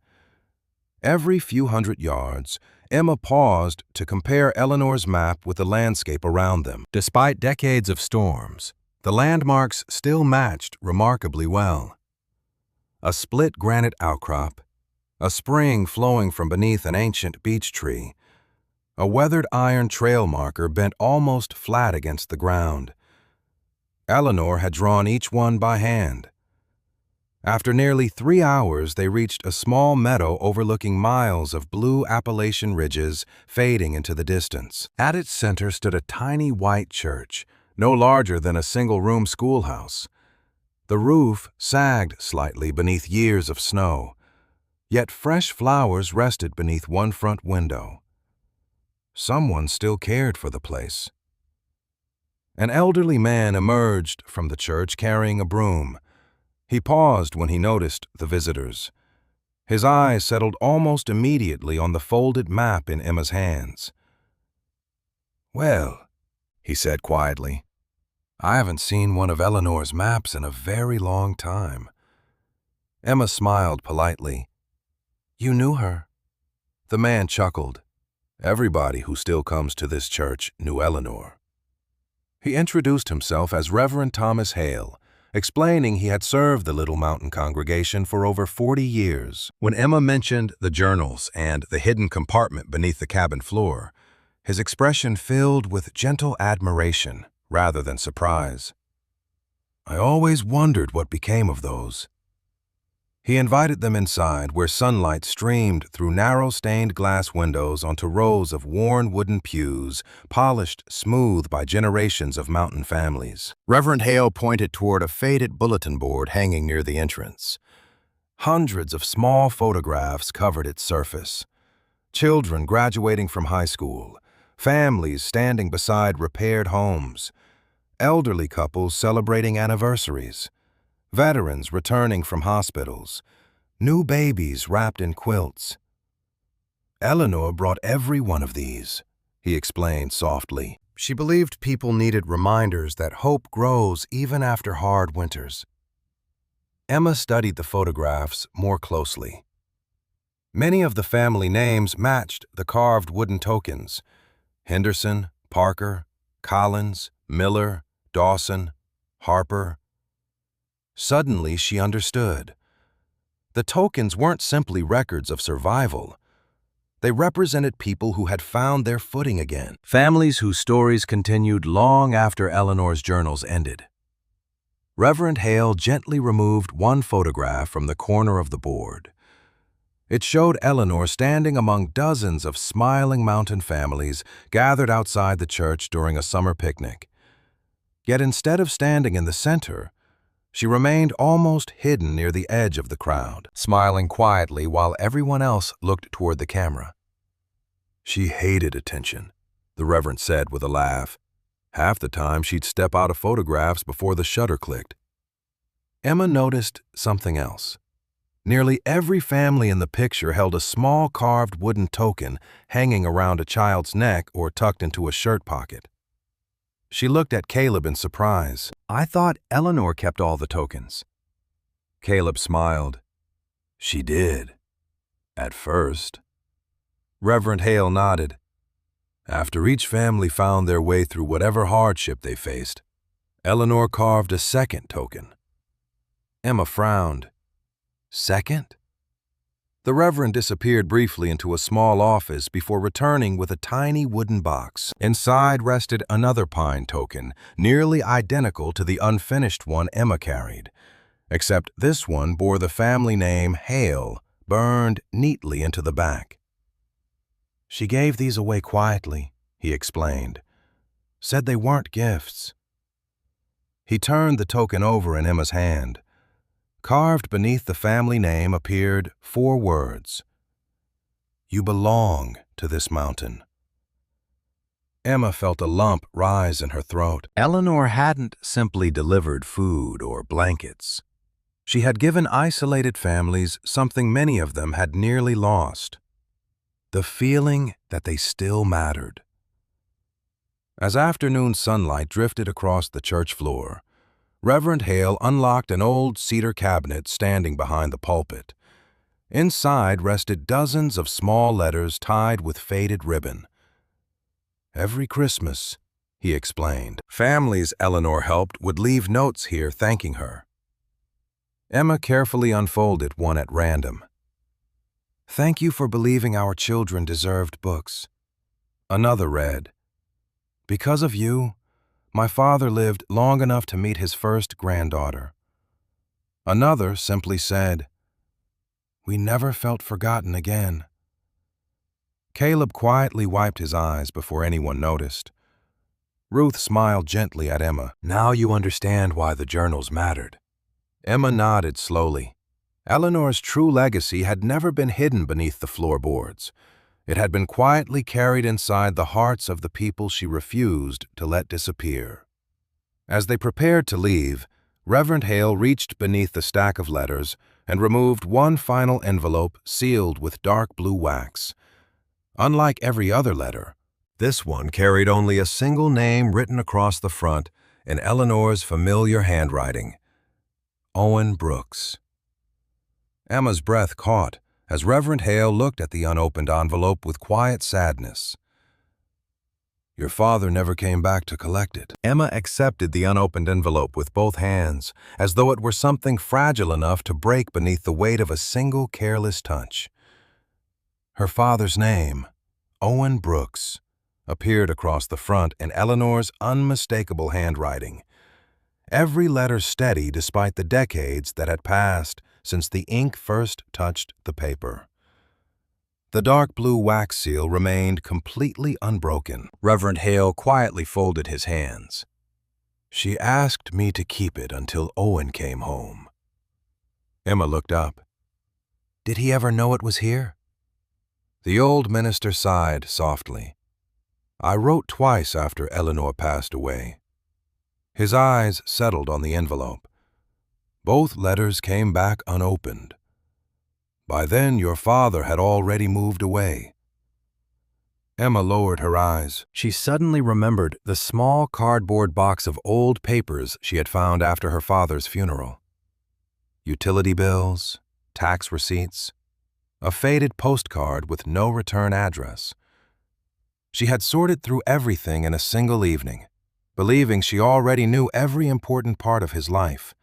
Every few hundred yards, Emma paused to compare Eleanor's map with the landscape around them. Despite decades of storms, the landmarks still matched remarkably well. A split granite outcrop, a spring flowing from beneath an ancient beech tree, a weathered iron trail marker bent almost flat against the ground. Eleanor had drawn each one by hand. After nearly 3 hours, they reached a small meadow overlooking miles of blue Appalachian ridges fading into the distance. At its center stood a tiny white church, no larger than a single-room schoolhouse. The roof sagged slightly beneath years of snow, yet fresh flowers rested beneath one front window. Someone still cared for the place. An elderly man emerged from the church carrying a broom. He paused when he noticed the visitors. His eyes settled almost immediately on the folded map in Emma's hands. "Well," he said quietly, "I haven't seen one of Eleanor's maps in a very long time." Emma smiled politely. "You knew her?" The man chuckled. "Everybody who still comes to this church knew Eleanor." He introduced himself as Reverend Thomas Hale, explaining he had served the Little Mountain congregation for over 40 years. When Emma mentioned the journals and the hidden compartment beneath the cabin floor, his expression filled with gentle admiration rather than surprise. "I always wondered what became of those." He invited them inside, where sunlight streamed through narrow stained glass windows onto rows of worn wooden pews, polished smooth by generations of mountain families. Reverend Hale pointed toward a faded bulletin board hanging near the entrance. Hundreds of small photographs covered its surface. Children graduating from high school, families standing beside repaired homes, elderly couples celebrating anniversaries, veterans returning from hospitals, new babies wrapped in quilts. "Eleanor brought every one of these," he explained softly. "She believed people needed reminders that hope grows even after hard winters." Emma studied the photographs more closely. Many of the family names matched the carved wooden tokens: Henderson, Parker, Collins, Miller, Dawson, Harper. Suddenly, she understood. The tokens weren't simply records of survival. They represented people who had found their footing again. Families whose stories continued long after Eleanor's journals ended. Reverend Hale gently removed one photograph from the corner of the board. It showed Eleanor standing among dozens of smiling mountain families gathered outside the church during a summer picnic. Yet instead of standing in the center, she remained almost hidden near the edge of the crowd, smiling quietly while everyone else looked toward the camera. She hated attention, the Reverend said with a laugh. Half the time she'd step out of photographs before the shutter clicked. Emma noticed something else. Nearly every family in the picture held a small carved wooden token hanging around a child's neck or tucked into a shirt pocket. She looked at Caleb in surprise. I thought Eleanor kept all the tokens. Caleb smiled. She did. At first. Reverend Hale nodded. After each family found their way through whatever hardship they faced, Eleanor carved a second token. Emma frowned. Second? The Reverend disappeared briefly into a small office before returning with a tiny wooden box. Inside rested another pine token, nearly identical to the unfinished one Emma carried, except this one bore the family name Hale, burned neatly into the back. She gave these away quietly, he explained. Said they weren't gifts. He turned the token over in Emma's hand. Carved beneath the family name appeared 4 words. You belong to this mountain. Emma felt a lump rise in her throat. Eleanor hadn't simply delivered food or blankets. She had given isolated families something many of them had nearly lost: the feeling that they still mattered. As afternoon sunlight drifted across the church floor, Reverend Hale unlocked an old cedar cabinet standing behind the pulpit. Inside rested dozens of small letters tied with faded ribbon. Every Christmas, he explained, families Eleanor helped would leave notes here thanking her. Emma carefully unfolded one at random. Thank you for believing our children deserved books. Another read, because of you, my father lived long enough to meet his first granddaughter. Another simply said, we never felt forgotten again. Caleb quietly wiped his eyes before anyone noticed. Ruth smiled gently at Emma. Now you understand why the journals mattered. Emma nodded slowly. Eleanor's true legacy had never been hidden beneath the floorboards. It had been quietly carried inside the hearts of the people she refused to let disappear. As they prepared to leave, Reverend Hale reached beneath the stack of letters and removed one final envelope sealed with dark blue wax. Unlike every other letter, this one carried only a single name written across the front in Eleanor's familiar handwriting: Owen Brooks. Emma's breath caught as Reverend Hale looked at the unopened envelope with quiet sadness. Your father never came back to collect it. Emma accepted the unopened envelope with both hands, as though it were something fragile enough to break beneath the weight of a single careless touch. Her father's name, Owen Brooks, appeared across the front in Eleanor's unmistakable handwriting. Every letter steady despite the decades that had passed since the ink first touched the paper. The dark blue wax seal remained completely unbroken. Reverend Hale quietly folded his hands. She asked me to keep it until Owen came home. Emma looked up. Did he ever know it was here? The old minister sighed softly. I wrote twice after Eleanor passed away. His eyes settled on the envelope. Both letters came back unopened. By then, your father had already moved away. Emma lowered her eyes. She suddenly remembered the small cardboard box of old papers she had found after her father's funeral. utility bills, tax receipts, a faded postcard with no return address. She had sorted through everything in a single evening, believing she already knew every important part of his life.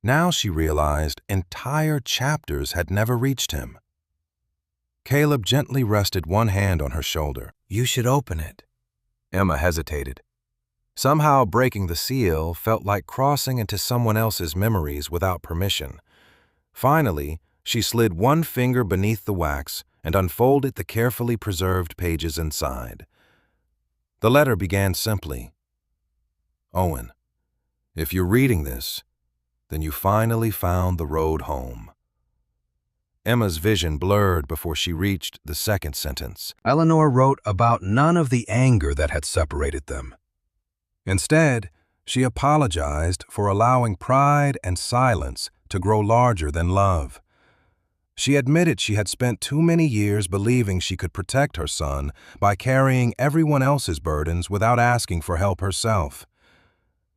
Now she realized entire chapters had never reached him. Caleb gently rested one hand on her shoulder. "You should open it." Emma hesitated. Somehow breaking the seal felt like crossing into someone else's memories without permission. Finally, she slid one finger beneath the wax and unfolded the carefully preserved pages inside. The letter began simply, "Owen, if you're reading this, then you finally found the road home." Emma's vision blurred before she reached the second sentence. Eleanor wrote about none of the anger that had separated them. Instead, she apologized for allowing pride and silence to grow larger than love. She admitted she had spent too many years believing she could protect her son by carrying everyone else's burdens without asking for help herself.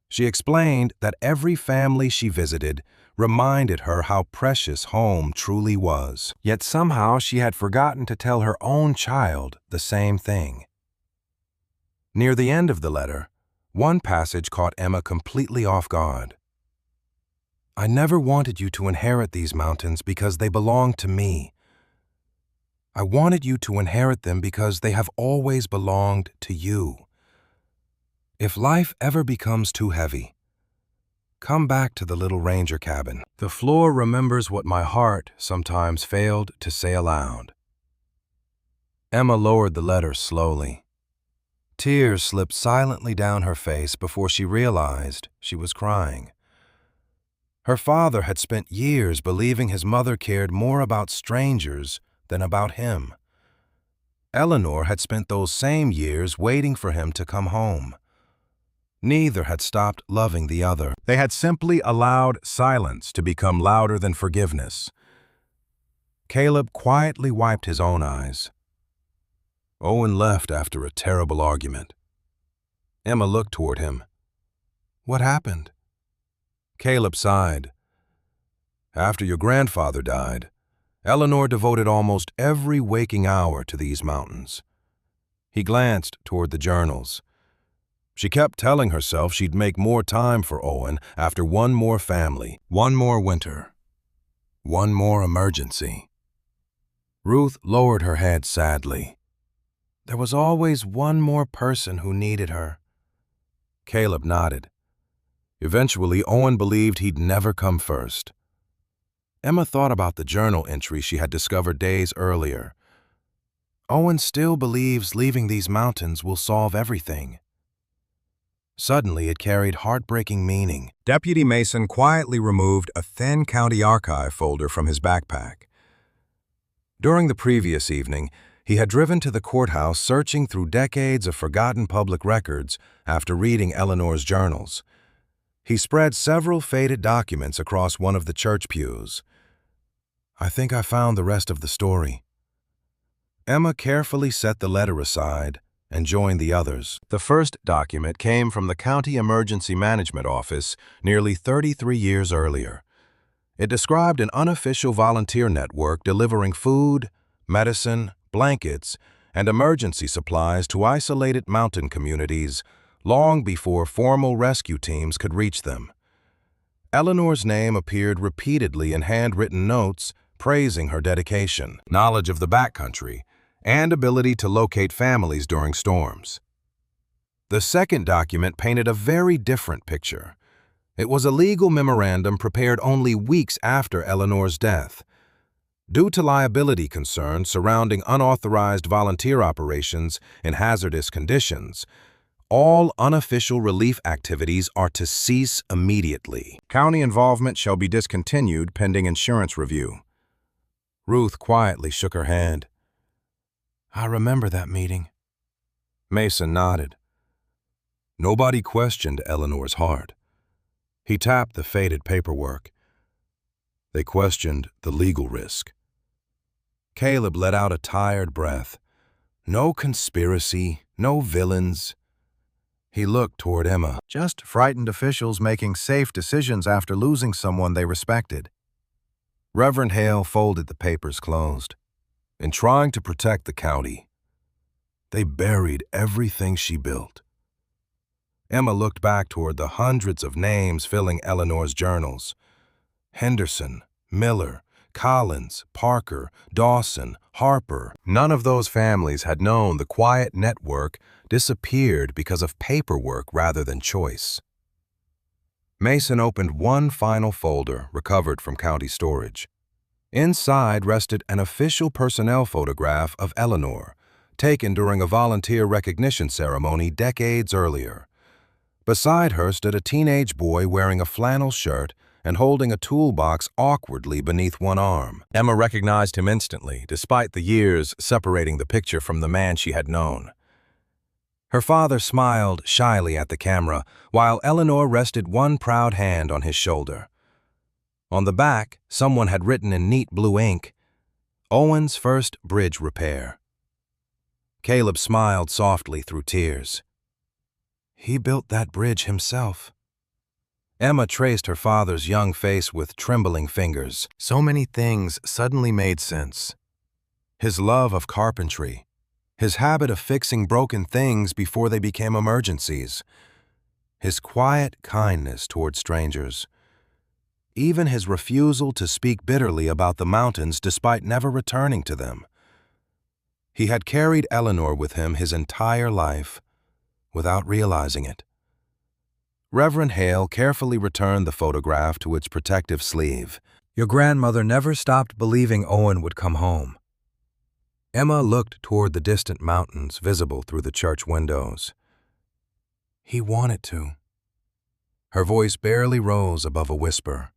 She explained that every family she visited reminded her how precious home truly was. Yet somehow she had forgotten to tell her own child the same thing. Near the end of the letter, one passage caught Emma completely off guard. "I never wanted you to inherit these mountains because they belonged to me. I wanted you to inherit them because they have always belonged to you. If life ever becomes too heavy, come back to the little ranger cabin. The floor remembers what my heart sometimes failed to say aloud." Emma lowered the letter slowly. Tears slipped silently down her face before she realized she was crying. Her father had spent years believing his mother cared more about strangers than about him. Eleanor had spent those same years waiting for him to come home. Neither had stopped loving the other. They had simply allowed silence to become louder than forgiveness. Caleb quietly wiped his own eyes. Owen left after a terrible argument. Emma looked toward him. "What happened?" Caleb sighed. "After your grandfather died, Eleanor devoted almost every waking hour to these mountains." He glanced toward the journals. She kept telling herself she'd make more time for Owen after one more family, one more winter, one more emergency. Ruth lowered her head sadly. There was always one more person who needed her. Caleb nodded. Eventually, Owen believed he'd never come first. Emma thought about the journal entry she had discovered days earlier. Owen still believes leaving these mountains will solve everything. Suddenly, it carried heartbreaking meaning. Deputy Mason quietly removed a thin county archive folder from his backpack. During the previous evening, he had driven to the courthouse searching through decades of forgotten public records after reading Eleanor's journals. He spread several faded documents across one of the church pews. "I think I found the rest of the story." Emma carefully set the letter aside and joined the others. The first document came from the County Emergency Management Office nearly 33 years earlier. It described an unofficial volunteer network delivering food, medicine, blankets, and emergency supplies to isolated mountain communities long before formal rescue teams could reach them. Eleanor's name appeared repeatedly in handwritten notes praising her dedication, knowledge of the backcountry, and ability to locate families during storms. The second document painted a very different picture. It was a legal memorandum prepared only weeks after Eleanor's death. Due to liability concerns surrounding unauthorized volunteer operations in hazardous conditions, all unofficial relief activities are to cease immediately. County involvement shall be discontinued pending insurance review. Ruth quietly shook her hand. "I remember that meeting." Mason nodded. Nobody questioned Eleanor's heart. He tapped the faded paperwork. They questioned the legal risk. Caleb let out a tired breath. No conspiracy, no villains. He looked toward Emma, just frightened officials making safe decisions after losing someone they respected. Reverend Hale folded the papers closed. In trying to protect the county, they buried everything she built. Emma looked back toward the hundreds of names filling Eleanor's journals. Henderson, Miller, Collins, Parker, Dawson, Harper. None of those families had known the quiet network disappeared because of paperwork rather than choice. Mason opened one final folder recovered from county storage. Inside rested an official personnel photograph of Eleanor, taken during a volunteer recognition ceremony decades earlier. Beside her stood a teenage boy wearing a flannel shirt and holding a toolbox awkwardly beneath one arm. Emma recognized him instantly, despite the years separating the picture from the man she had known. Her father smiled shyly at the camera, while Eleanor rested one proud hand on his shoulder. On the back, someone had written in neat blue ink, "Owen's first bridge repair." Caleb smiled softly through tears. He built that bridge himself. Emma traced her father's young face with trembling fingers. So many things suddenly made sense. His love of carpentry, his habit of fixing broken things before they became emergencies, his quiet kindness toward strangers, even his refusal to speak bitterly about the mountains despite never returning to them. He had carried Eleanor with him his entire life, without realizing it. Reverend Hale carefully returned the photograph to its protective sleeve. Your grandmother never stopped believing Owen would come home. Emma looked toward the distant mountains visible through the church windows. He wanted to. Her voice barely rose above a whisper.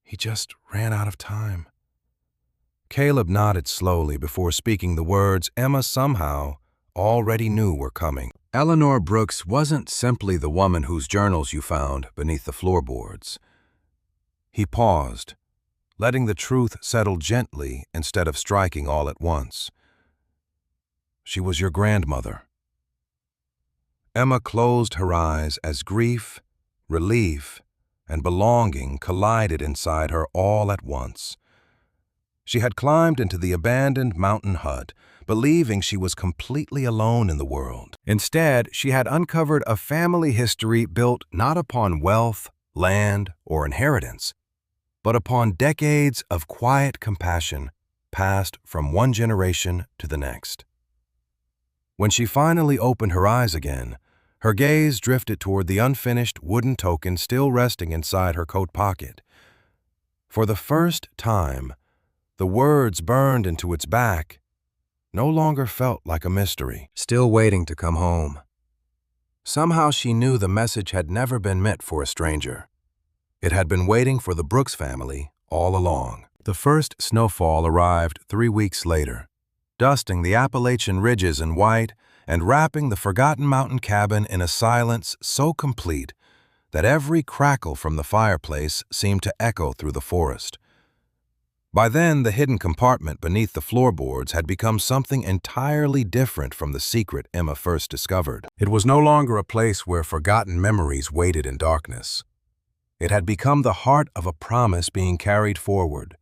He just ran out of time. Caleb nodded slowly before speaking the words Emma somehow already knew were coming. Eleanor Brooks wasn't simply the woman whose journals you found beneath the floorboards. He paused, letting the truth settle gently instead of striking all at once. She was your grandmother. Emma closed her eyes as grief, relief, and belonging collided inside her all at once. She had climbed into the abandoned mountain hut, believing she was completely alone in the world. Instead, she had uncovered a family history built not upon wealth, land, or inheritance, but upon decades of quiet compassion passed from one generation to the next. When she finally opened her eyes again, her gaze drifted toward the unfinished wooden token still resting inside her coat pocket. For the first time, the words burned into its back no longer felt like a mystery. Still waiting to come home. Somehow she knew the message had never been meant for a stranger. It had been waiting for the Brooks family all along. The first snowfall arrived 3 weeks later, dusting the Appalachian ridges in white and wrapping the forgotten mountain cabin in a silence so complete that every crackle from the fireplace seemed to echo through the forest. By then, the hidden compartment beneath the floorboards had become something entirely different from the secret Emma first discovered. It was no longer a place where forgotten memories waited in darkness. It had become the heart of a promise being carried forward.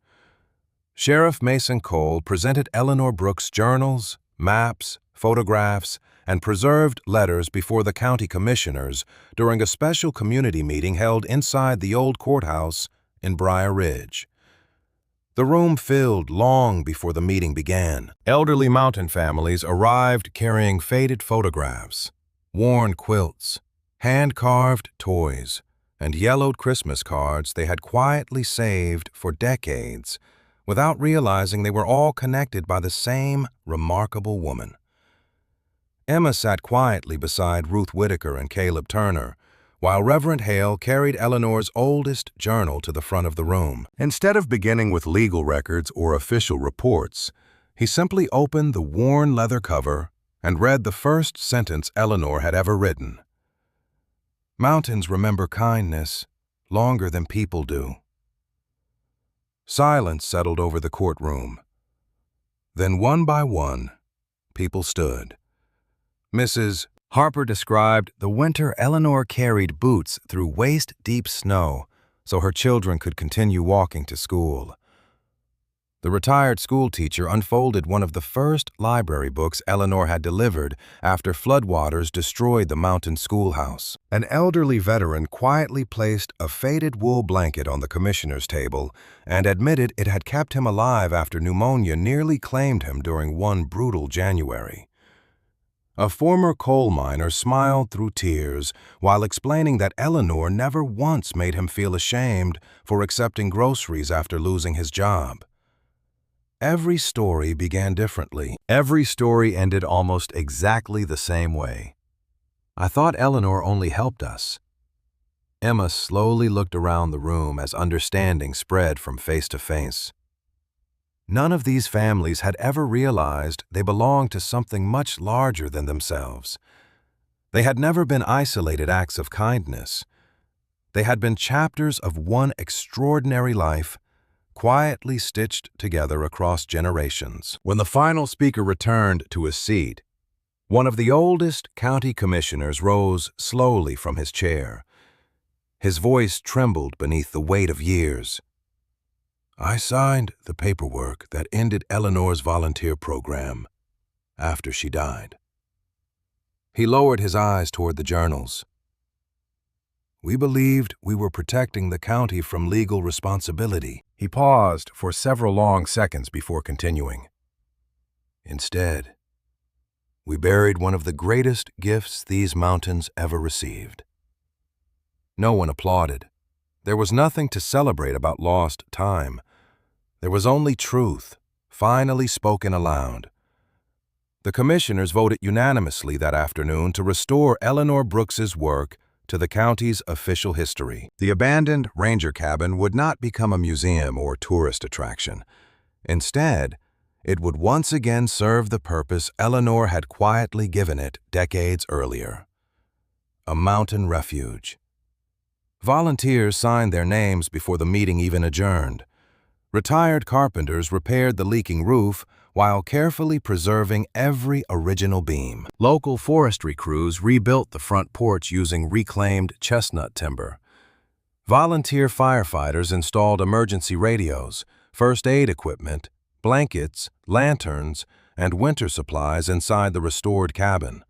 Sheriff Mason Cole presented Eleanor Brooks' journals, maps, photographs, and preserved letters before the county commissioners during a special community meeting held inside the old courthouse in Briar Ridge. The room filled long before the meeting began. Elderly mountain families arrived carrying faded photographs, worn quilts, hand-carved toys, and yellowed Christmas cards they had quietly saved for decades without realizing they were all connected by the same remarkable woman. Emma sat quietly beside Ruth Whitaker and Caleb Turner, while Reverend Hale carried Eleanor's oldest journal to the front of the room. Instead of beginning with legal records or official reports, he simply opened the worn leather cover and read the first sentence Eleanor had ever written. Mountains remember kindness longer than people do. Silence settled over the courtroom. Then one by one, people stood. Mrs. Harper described the winter Eleanor carried boots through waist-deep snow so her children could continue walking to school. The retired schoolteacher unfolded one of the first library books Eleanor had delivered after floodwaters destroyed the mountain schoolhouse. An elderly veteran quietly placed a faded wool blanket on the commissioner's table and admitted it had kept him alive after pneumonia nearly claimed him during one brutal January. A former coal miner smiled through tears while explaining that Eleanor never once made him feel ashamed for accepting groceries after losing his job. Every story began differently. Every story ended almost exactly the same way. I thought Eleanor only helped us. Emma slowly looked around the room as understanding spread from face to face. None of these families had ever realized they belonged to something much larger than themselves. They had never been isolated acts of kindness. They had been chapters of one extraordinary life, quietly stitched together across generations. When the final speaker returned to his seat, one of the oldest county commissioners rose slowly from his chair. His voice trembled beneath the weight of years. I signed the paperwork that ended Eleanor's volunteer program after she died. He lowered his eyes toward the journals. We believed we were protecting the county from legal responsibility. He paused for several long seconds before continuing. Instead, we buried one of the greatest gifts these mountains ever received. No one applauded. There was nothing to celebrate about lost time. There was only truth, finally spoken aloud. The commissioners voted unanimously that afternoon to restore Eleanor Brooks's work to the county's official history. The abandoned ranger cabin would not become a museum or tourist attraction. Instead, it would once again serve the purpose Eleanor had quietly given it decades earlier: a mountain refuge. Volunteers signed their names before the meeting even adjourned. Retired carpenters repaired the leaking roof while carefully preserving every original beam. Local forestry crews rebuilt the front porch using reclaimed chestnut timber. Volunteer firefighters installed emergency radios, first aid equipment, blankets, lanterns, and winter supplies inside the restored cabin.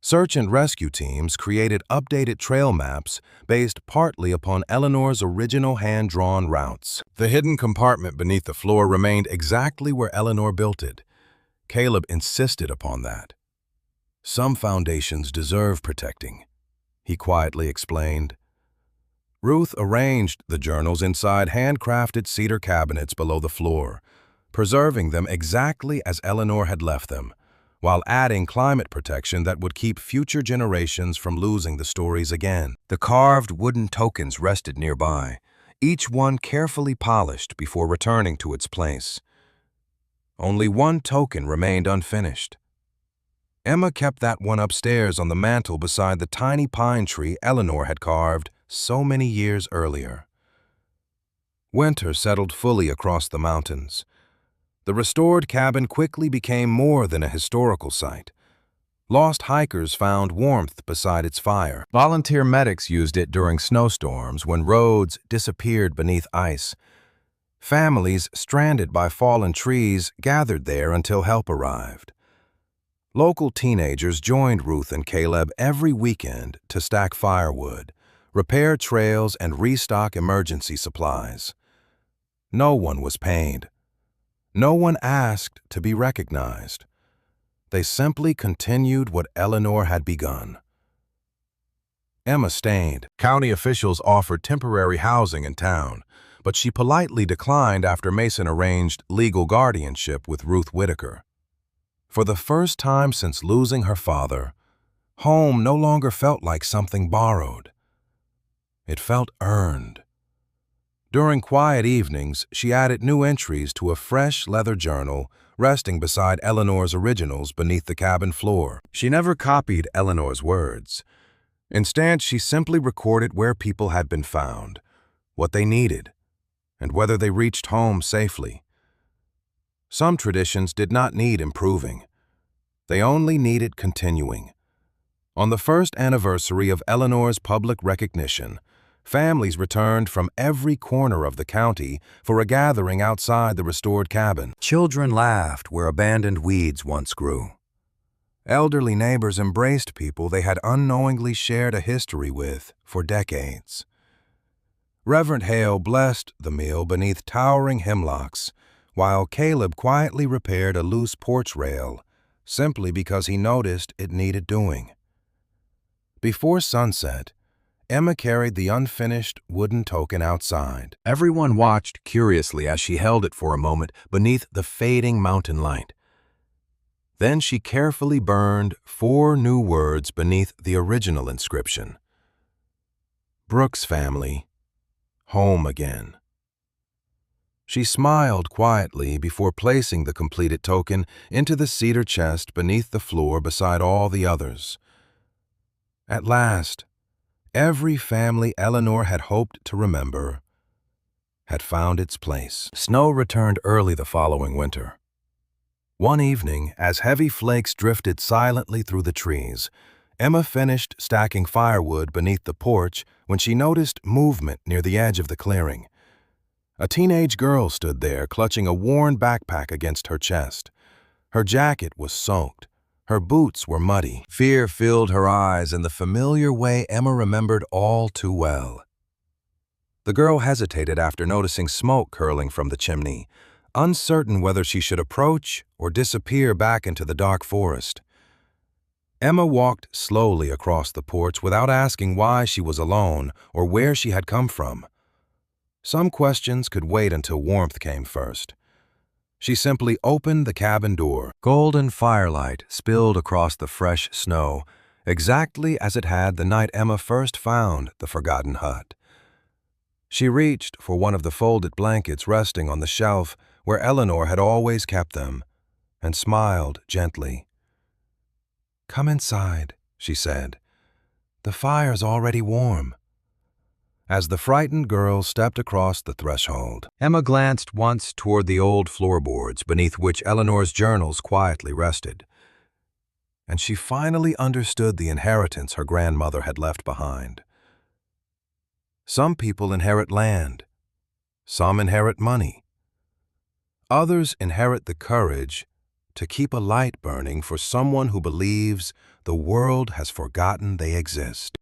Search and rescue teams created updated trail maps based partly upon Eleanor's original hand-drawn routes. The hidden compartment beneath the floor remained exactly where Eleanor built it. Caleb insisted upon that. Some foundations deserve protecting, he quietly explained. Ruth arranged the journals inside handcrafted cedar cabinets below the floor, preserving them exactly as Eleanor had left them, while adding climate protection that would keep future generations from losing the stories again. The carved wooden tokens rested nearby, each one carefully polished before returning to its place. Only one token remained unfinished. Emma kept that one upstairs on the mantel beside the tiny pine tree Eleanor had carved so many years earlier. Winter settled fully across the mountains. The restored cabin quickly became more than a historical site. Lost hikers found warmth beside its fire. Volunteer medics used it during snowstorms when roads disappeared beneath ice. Families stranded by fallen trees gathered there until help arrived. Local teenagers joined Ruth and Caleb every weekend to stack firewood, repair trails, and restock emergency supplies. No one was paid. No one asked to be recognized. They simply continued what Eleanor had begun. Emma stayed. County officials offered temporary housing in town, but she politely declined after Mason arranged legal guardianship with Ruth Whitaker. For the first time since losing her father, home no longer felt like something borrowed. It felt earned. During quiet evenings, she added new entries to a fresh leather journal resting beside Eleanor's originals beneath the cabin floor. She never copied Eleanor's words. Instead, she simply recorded where people had been found, what they needed, and whether they reached home safely. Some traditions did not need improving. They only needed continuing. On the first anniversary of Eleanor's public recognition, families returned from every corner of the county for a gathering outside the restored cabin. Children laughed where abandoned weeds once grew. Elderly neighbors embraced people they had unknowingly shared a history with for decades. Reverend Hale blessed the meal beneath towering hemlocks, while Caleb quietly repaired a loose porch rail, simply because he noticed it needed doing. Before sunset, Emma carried the unfinished wooden token outside. Everyone watched curiously as she held it for a moment beneath the fading mountain light. Then she carefully burned 4 new words beneath the original inscription. Brooks family, home again. She smiled quietly before placing the completed token into the cedar chest beneath the floor beside all the others. At last, every family Eleanor had hoped to remember had found its place. Snow returned early the following winter. One evening, as heavy flakes drifted silently through the trees, Emma finished stacking firewood beneath the porch when she noticed movement near the edge of the clearing. A teenage girl stood there, clutching a worn backpack against her chest. Her jacket was soaked. Her boots were muddy. Fear filled her eyes in the familiar way Emma remembered all too well. The girl hesitated after noticing smoke curling from the chimney, uncertain whether she should approach or disappear back into the dark forest. Emma walked slowly across the porch without asking why she was alone or where she had come from. Some questions could wait until warmth came first. She simply opened the cabin door. Golden firelight spilled across the fresh snow, exactly as it had the night Emma first found the forgotten hut. She reached for one of the folded blankets resting on the shelf where Eleanor had always kept them, and smiled gently. "Come inside," she said. "The fire's already warm." As the frightened girl stepped across the threshold, Emma glanced once toward the old floorboards beneath which Eleanor's journals quietly rested, and she finally understood the inheritance her grandmother had left behind. Some people inherit land. Some inherit money. Others inherit the courage to keep a light burning for someone who believes the world has forgotten they exist.